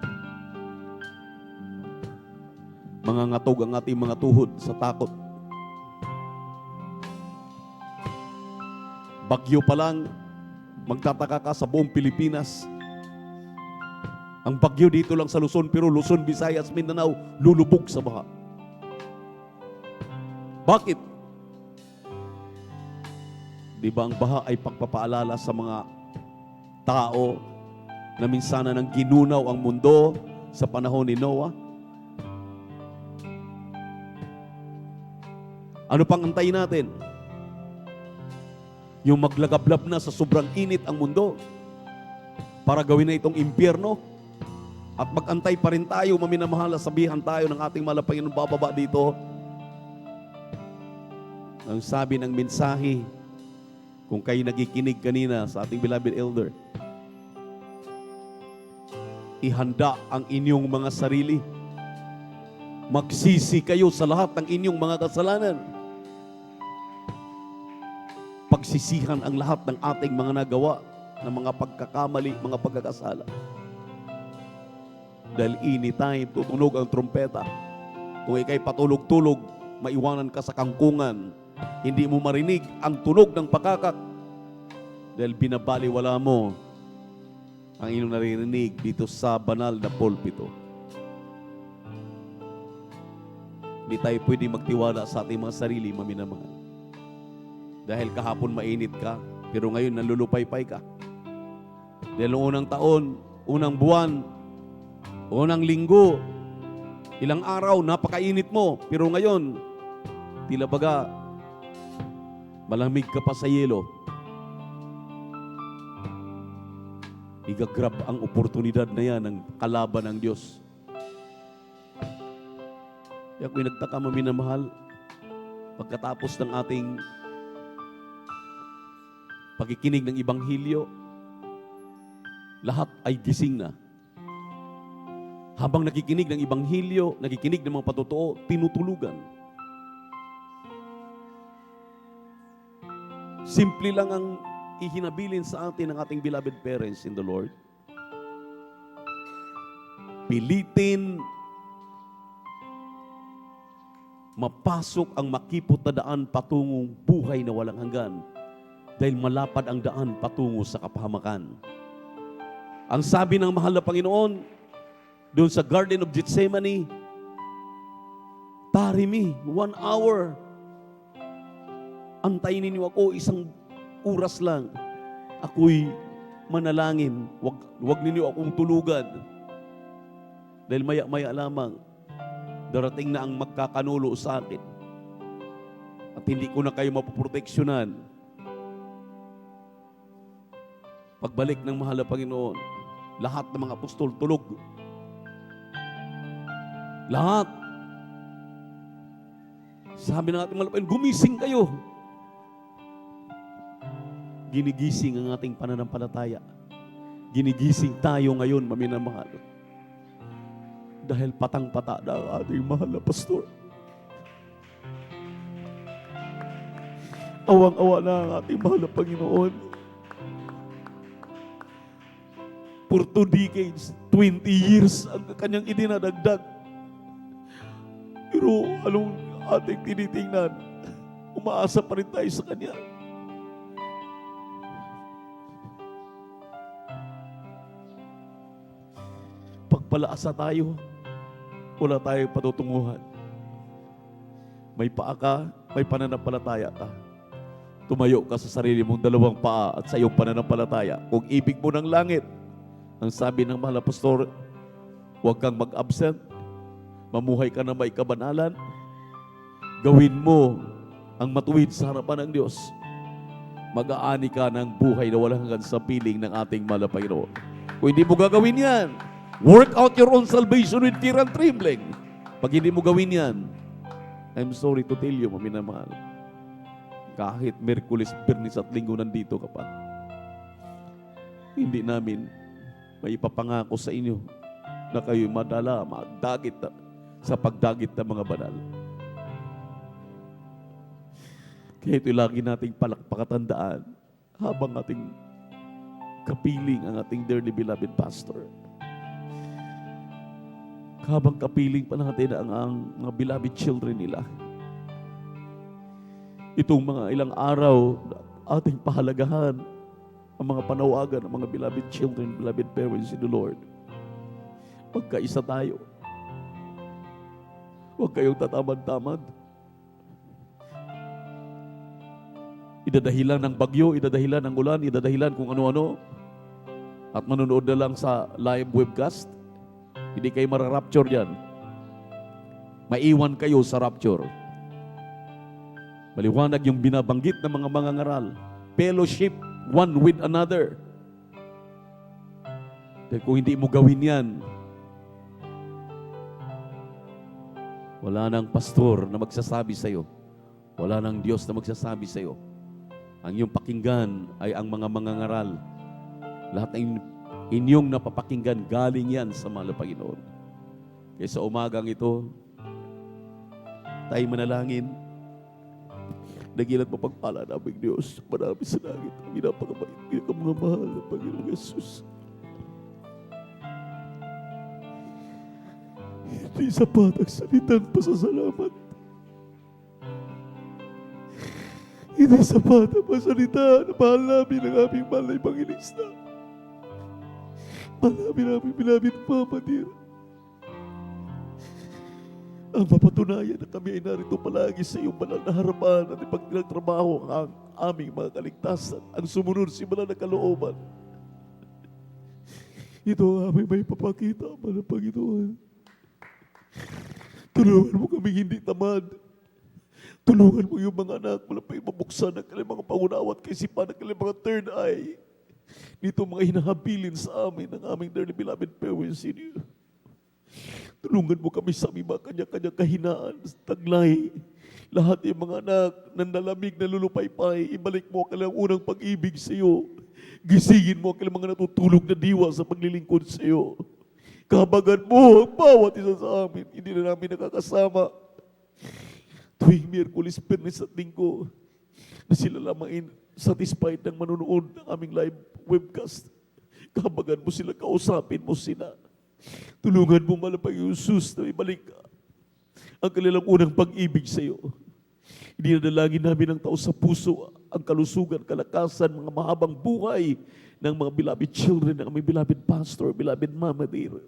Mga ngatog ang ating mga tuhod sa takot. Bagyo pa lang, magtataka ka sa buong Pilipinas. Ang bagyo dito lang sa Luzon, pero Luzon, Visayas, Mindanao, lulubog sa baha. Bakit? Di ba ang baha ay pagpapaalala sa mga tao na minsanan nang ginunaw ang mundo sa panahon ni Noah? Ano pang antayin natin? Yung maglagablab na sa sobrang init ang mundo para gawin na itong impyerno? At mag-antay pa rin tayo, maminamahal, sabihan tayo ng ating malapangin bababa dito. Ang sabi ng mensahe, kung kayo nagikinig kanina sa ating beloved elder, ihanda ang inyong mga sarili. Magsisi kayo sa lahat ng inyong mga kasalanan. Pagsisihan ang lahat ng ating mga nagawa ng mga pagkakamali, mga pagkakasala. Dahil anytime tutunog ang trumpeta. Kung ikay patulog-tulog, maiwanan ka sa kangkungan hindi mo marinig ang tunog ng pakakak dahil binabaliwala mo ang inyong naririnig dito sa banal na pulpito. Hindi tayo pwede magtiwala sa ating mga sarili, maminamahal. Dahil kahapon mainit ka, pero ngayon nalulupay-pay ka. Dahil noong unang taon, unang buwan, unang linggo, ilang araw, napakainit mo. Pero ngayon, tila baga, malamig ka pa sa yelo. Igagrab ang oportunidad na yan ng kalaban ng Diyos. Kaya ako'y nagtaka, maminamahal, pagkatapos ng ating pagkikinig ng Ibanghilyo, lahat ay gising na. Habang nakikinig ng Ibanghilyo, nakikinig ng mga patotoo, tinutulugan. Simple lang ang ihinabilin sa atin ng ating beloved parents in the Lord. Pilitin mapasok ang makipot na daan patungong buhay na walang hanggan dahil malapad ang daan patungo sa kapahamakan. Ang sabi ng mahal na Panginoon doon sa Garden of Gethsemane, "Tarry me 1 hour. Antayin ninyo ako 1 oras lang. Ako'y manalangin. Wag ninyo akong tulugan. Dahil maya-maya lamang, darating na ang magkakanulo sa akin. At hindi ko na kayo mapoproteksyonan." Pagbalik ng mahal na Panginoon, lahat ng mga apostol tulog. Lahat. Sabi ng ating mahal na Panginoon, gumising kayo. Ginigising ang ating pananampalataya. Ginigising tayo ngayon, maminamahal. Dahil patang-pata na ang ating mahal na pastor. Awang-awa na ang ating mahal na Panginoon. For 2 decades, 20 years ang kanyang idinadagdag. Pero anong ating tinitingnan? Umaasa pa rin tayo sa kanya. Pagpalaasa tayo, wala tayong patutunguhan. May paa ka, may pananampalataya ka. Tumayo ka sa sarili mong 2 paa at sa iyong pananampalataya. Kung ibig mo ng langit, ang sabi ng mahal na pastor, huwag kang mag-absent. Mamuhay ka na may kabanalan. Gawin mo ang matuwid sa harapan ng Diyos. Mag-aani ka ng buhay na walang hanggan sa piling ng ating mahal na Panginoon. Kung hindi mo gagawin yan, work out your own salvation with fear and trembling. Pag hindi mo gawin yan, I'm sorry to tell you, maminamahal, kahit Merkulis, Biyernes at Linggo nandito ka pa, hindi namin may ipapangako sa inyo na kayo madala, magdagit sa pagdagit ng mga banal. Kaya ito lagi nating pakatandaan habang ating kapiling ang ating dearly beloved pastor. Habang kapiling pa natin ang mga beloved children nila. Itong mga ilang araw ating pahalagahan ang mga panawagan ng mga beloved children, beloved parents in the Lord. Magkaisa tayo. Huwag kayong tatamad-tamad. Idadahilan ng bagyo, idadahilan ng ulan, idadahilan kung ano-ano. At manonood na lang sa live webcast. Hindi kayo mararapture yan. Maiwan kayo sa rapture. Maliwanag yung binabanggit ng mga mangangaral. Fellowship one with another. Dahil kung hindi mo gawin yan, wala nang pastor na magsasabi sa iyo. Wala nang Diyos na magsasabi sa iyo. Ang iyong pakinggan ay ang mga mangangaral. Lahat ng inyong napapakinggan, galing yan sa mahal na Panginoon. Kaya sa umagang ito, tayo manalangin. Nagilat mapagpala namin Diyos, marami sa langit, ang pinapakabait, pinakamahal na Panginoong Yesus. Hindi sapat ang salitang pasasalamat. Hindi sapat ang pasalita na mahal namin ang aming mahal na Evangelista. Mahal namin ang aming beloved Mama dear. Ang mapatunayan na kami ay narito palagi sa iyong banal na harapan at ipagtrabaho ang aming mga kaligtasan, ang sumunod sa banal na kalooban. Ito ang aming may papakita, mahal na Panginoon. Tulungan mo kami hindi tamad. Tulungan mo yung mga anak, wala pa yung mabuksan ng kanilang mga pangunawa at kaisipan ng kanilang mga third eye. Dito mga hinahabilin sa amin ng aming dearly beloved parents in you. Tulungan mo kami sa aming mga kanya-kanya kahinaan, taglay. Lahat yung mga anak na nalamig, nalulupaypay, ibalik mo ang kanilang unang pag-ibig sa iyo. Gisingin mo ang kanilang mga natutulog na diwa sa paglilingkod sa iyo. Kahabagan mo ang bawat isa sa amin. Hindi na namin nakakasama. Tuwing Miyerkules, Biyernes at Linggo, na sila lamang satisfied ng manonood ng aming live webcast. Kahabagan mo sila, kausapin mo sila. Tulungan mo malapag yung Jesus na ibalik ang kanilang unang pag-ibig sa iyo. Hindi na dalangin namin ang tao sa puso, ang kalusugan, kalakasan, mga mahabang buhay ng mga beloved children, ng aming beloved pastor, beloved mama dear.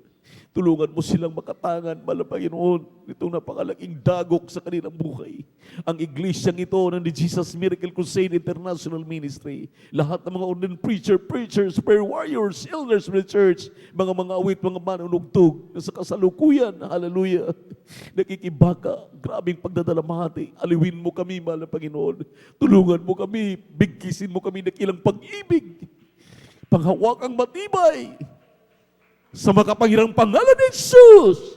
Tulungan mo silang makatangan, Panginoon, itong napakalaking dagok sa kanilang buhay. Ang iglesyang ito ng The Jesus Miracle Crusade International Ministry, lahat ng mga ordained preachers, prayer warriors, elders of the church, mga awit, mga manunugtog na sa kasalukuyan, hallelujah, nakikibaka, grabing pagdadalamhati, aliwin mo kami, mahal na Panginoon. Tulungan mo kami, bigkisin mo kami ng ilang pag-ibig, panghawakang matibay, sa makapangyarang pangalan ni Jesus.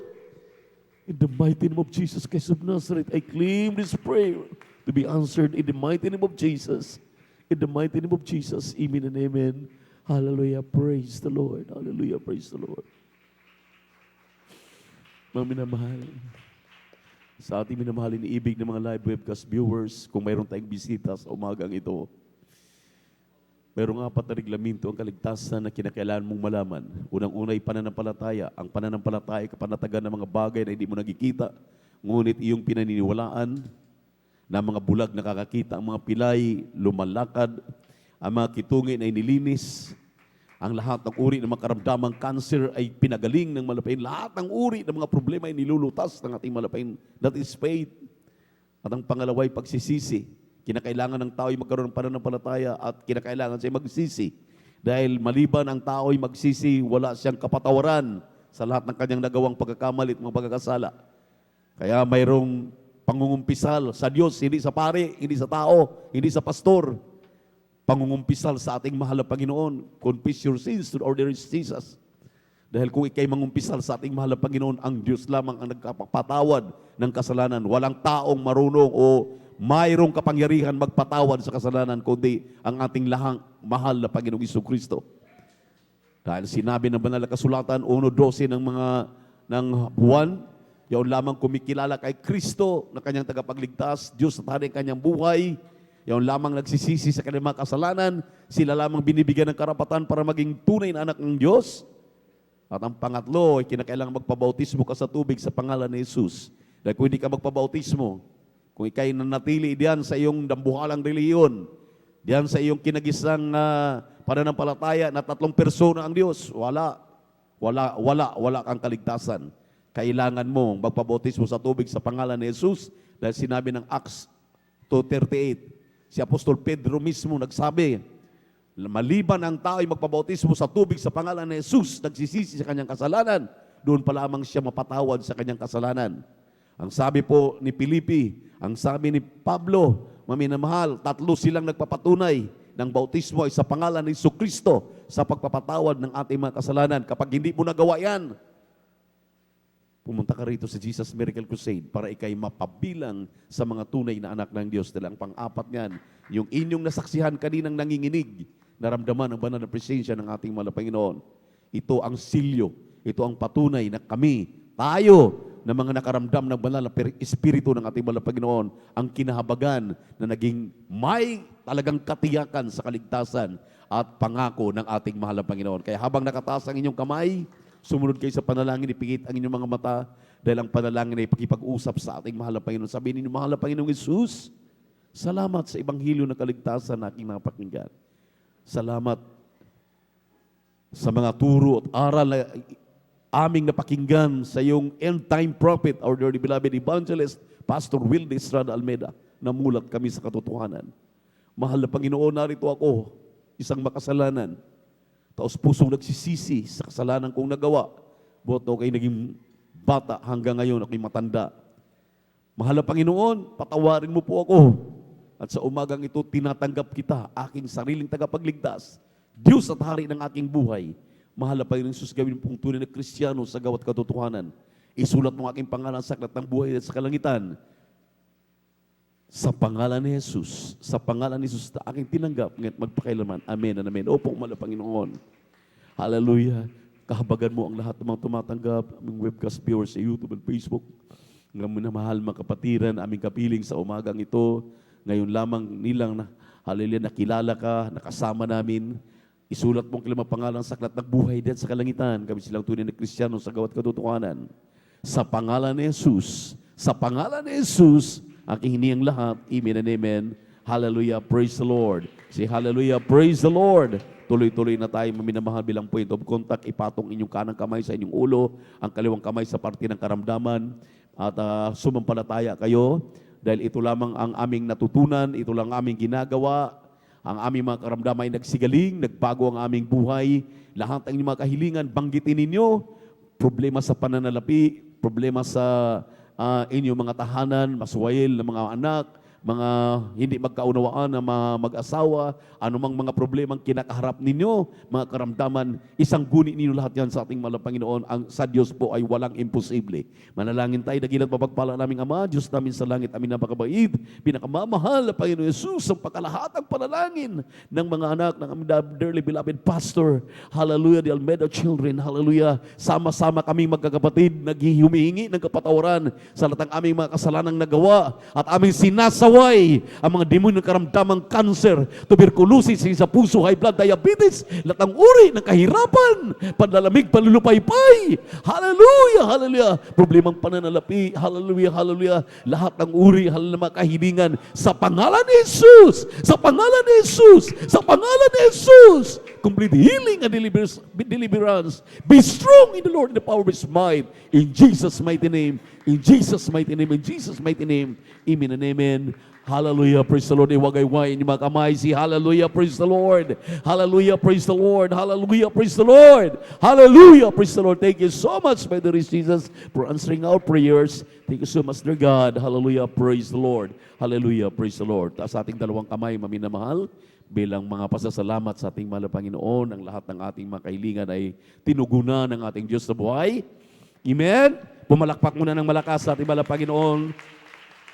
In the mighty name of Jesus Christ of Nazareth, I claim this prayer to be answered in the mighty name of Jesus. In the mighty name of Jesus, amen and amen. Hallelujah, praise the Lord. Hallelujah, praise the Lord. Mga minamahal, sa ating minamahalin ni ibig ng mga live webcast viewers, kung mayroon tayong bisita sa umagang ito, mayroong 4 na reglamento ang kaligtasan na kinakailangan mong malaman. Unang-una ay pananampalataya. Ang pananampalataya, kapanatagan ng mga bagay na hindi mo nakikita, ngunit iyong pinaniniwalaan na mga bulag nakakakita, ang mga pilay lumalakad, ang mga kitungin ay nilinis, ang lahat ng uri ng mga karamdamang cancer ay pinagaling ng malapain, lahat ng uri ng mga problema ay nilulutas ng ating malapain. That is faith. At ang pangalawa ay pagsisisi. Kinakailangan ng tao ay magkaroon ng pananampalataya at kinakailangan siya magsisi. Dahil maliban ang tao ay magsisi, wala siyang kapatawaran sa lahat ng kanyang nagawang pagkakamali at mga pagkakasala. Kaya mayroong pangungumpisal sa Diyos, hindi sa pare, hindi sa tao, hindi sa pastor. Pangungumpisal sa ating mahal na Panginoon. Confess your sins to the ordinary Jesus. Dahil kung ikay mangumpisal sa ating mahal na Panginoon, ang Diyos lamang ang nagpapatawad ng kasalanan. Walang taong marunong o mayroong kapangyarihan magpatawad sa kasalanan kundi ang ating lahang mahal na Panginoong Jesucristo. Dahil sinabi ng banal na kasulatan 1:12 ng Juan, yaon lamang kumikilala kay Kristo na kanyang tagapagligtas, Diyos at Hari ang kanyang buhay, yaon lamang nagsisisi sa kanyang mga kasalanan, sila lamang binibigyan ng karapatan para maging tunay na anak ng Diyos. At ang pangatlo ay kinakailangan magpabautismo ka sa tubig sa pangalan ni Jesus. Dahil kung hindi ka magpabautismo, kung ikay nanatili diyan sa iyong dambuhalang reliyon, diyan sa iyong kinagisang pananampalataya na 3 persona ang Diyos, wala kang kaligtasan. Kailangan mo magpabautismo sa tubig sa pangalan ni Jesus dahil sinabi ng Acts 2:38, si Apostol Pedro mismo nagsabi, maliban ang tao ay magpabautismo sa tubig sa pangalan ni Jesus, nagsisisi sa kanyang kasalanan, doon pa lamang siya mapatawad sa kanyang kasalanan. Ang sabi po ni Filipi, ang sabi ni Pablo, maminamahal, 3 silang nagpapatunay ng bautismo ay sa pangalan ni Jesucristo sa pagpapatawad ng ating mga kasalanan. Kapag hindi mo nagawa yan, pumunta ka rito sa Jesus Miracle Crusade para ikay mapabilang sa mga tunay na anak ng Diyos. Dahil ang pang-apat niyan, yung inyong nasaksihan kaninang nanginginig, naramdaman ang banal na presensya ng ating mahal na Panginoon. Ito ang silyo, ito ang patunay na kami, tayo, na mga nakaramdam ng banal na espiritu ng ating mahal na Panginoon, ang kinahabagan na naging may talagang katiyakan sa kaligtasan at pangako ng ating mahal na Panginoon. Kaya habang nakataas ang inyong kamay, sumunod kayo sa panalangin, ipikit ang inyong mga mata, dahil ang panalangin ay pakipag-usap sa ating mahal na Panginoon. Sabihin ninyo, mahal na Panginoong Jesus, Salamat sa Ebanghelyo na kaligtasan na aking napakinggan. Salamat sa mga turo at aral na aming napakinggan sa iyong end-time prophet, our dearly beloved evangelist, Pastor Wilde Estrada Almeida, namulat kami sa katotohanan. Mahal na Panginoon, narito ako, isang makasalanan, taos pusong nagsisisi sa kasalanan kong nagawa. Buot ako kayo naging bata hanggang ngayon ako'y matanda. Mahal na Panginoon, patawarin mo po ako. At sa umagang ito, tinatanggap kita, aking sariling tagapagligtas, Diyos at Hari ng aking buhay. Mahal na Panginoon Jesus, gawin pong tunay na Kristiyano sa gawat katotohanan. Isulat mo aking pangalan sa aklat ng buhay at sa kalangitan. Sa pangalan ni Jesus, sa pangalan ni Jesus na aking tinanggap, ngayon magpakailaman. Amen and amen. Opo, mahal na Panginoon. Hallelujah. Kahabagan mo ang lahat ng mga tumatanggap, aming webcast viewers sa YouTube and Facebook. Ngayon na mahal mga kapatiran, aming kapiling sa umagang ito. Ngayon lamang nilang, hallelujah, nakilala ka, nakasama namin. Isulat mong kilamang pangalan sa aklat ng buhay din sa kalangitan. Kami silang tunay na Kristiyano sa gawat katotohanan. Sa pangalan ni Jesus, sa pangalan ni Jesus, aking hiniyang lahat. Amen and amen. Hallelujah, praise the Lord. Say hallelujah, praise the Lord. Tuloy-tuloy na tayo maminamahal bilang point of contact. Ipatong inyong kanang kamay sa inyong ulo, ang kaliwang kamay sa parte ng karamdaman. At sumampalataya kayo dahil ito lamang ang aming natutunan, ito lang aming ginagawa. Ang aming mga karamdaman ay nagsigaling, nagbago ang aming buhay. Lahat ng inyong mga kahilingan, banggitin ninyo. Problema sa pananalapi, problema sa inyong mga tahanan, maswayel na mga anak, mga hindi magkaunawaan na mga mag-asawa, anumang mga problemang kinakaharap ninyo, mga karamdaman, isang guni ninyo lahat yan sa ating mahal na Panginoon. Ang sa Diyos po ay walang imposible. Manalangin tayo, dakilat mapagpala naming Ama, Diyos namin sa langit, amin napakabait, pinakamamahal na Panginoon Jesus, ang pagkalahatang panalangin ng mga anak ng aming dearly beloved Pastor, hallelujah, the Almeida children, hallelujah, sama-sama kaming magkakapatid, naghihumihingi ng kapatawaran sa lahat ng aming mga kasalanang nagawa at aming sinasaway ang mga demonyo ng karamdamang cancer, tuberculosis, sa puso, high blood, diabetes, lahat ng uri ng kahirapan, panlalamig, panlulupaypay, hallelujah, hallelujah, problemang pananalapi, hallelujah, hallelujah, lahat ng uri, hallelujah, mga kahilingan, sa pangalan ni Jesus, sa pangalan ni Jesus, sa pangalan ni Jesus, complete healing and deliverance, be strong in the Lord and the power of His might, in Jesus' mighty name, in Jesus' mighty name, in Jesus' mighty name, amen and amen. Hallelujah, praise the Lord. Iwagay-wain yung mga kamay, si hallelujah, praise the Lord. Hallelujah, praise the Lord. Hallelujah, praise the Lord. Hallelujah, praise the Lord. Thank you so much, my dear Jesus, for answering our prayers. Thank you so much, dear God. Hallelujah, praise the Lord. Hallelujah, praise the Lord. Taas ating dalawang kamay, maminamahal, bilang mga pasasalamat sa ating mahal na Panginoon, ang lahat ng ating mga kahilingan ay tinugunan ng ating Diyos na buhay. Amen? Pumalakpak muna ng malakas sa ating mahal na Panginoon.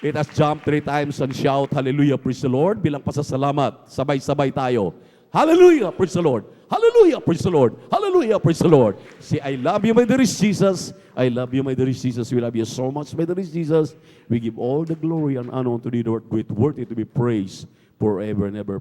Let us jump 3 times and shout, hallelujah, praise the Lord. Bilang pasasalamat, sabay-sabay tayo. Hallelujah, praise the Lord. Hallelujah, praise the Lord. Hallelujah, praise the Lord. Say, I love you, my dear Jesus. I love you, my dear Jesus. We love you so much, my dear Jesus. We give all the glory and honor unto thee, Lord, great worthy to be praised forever and ever.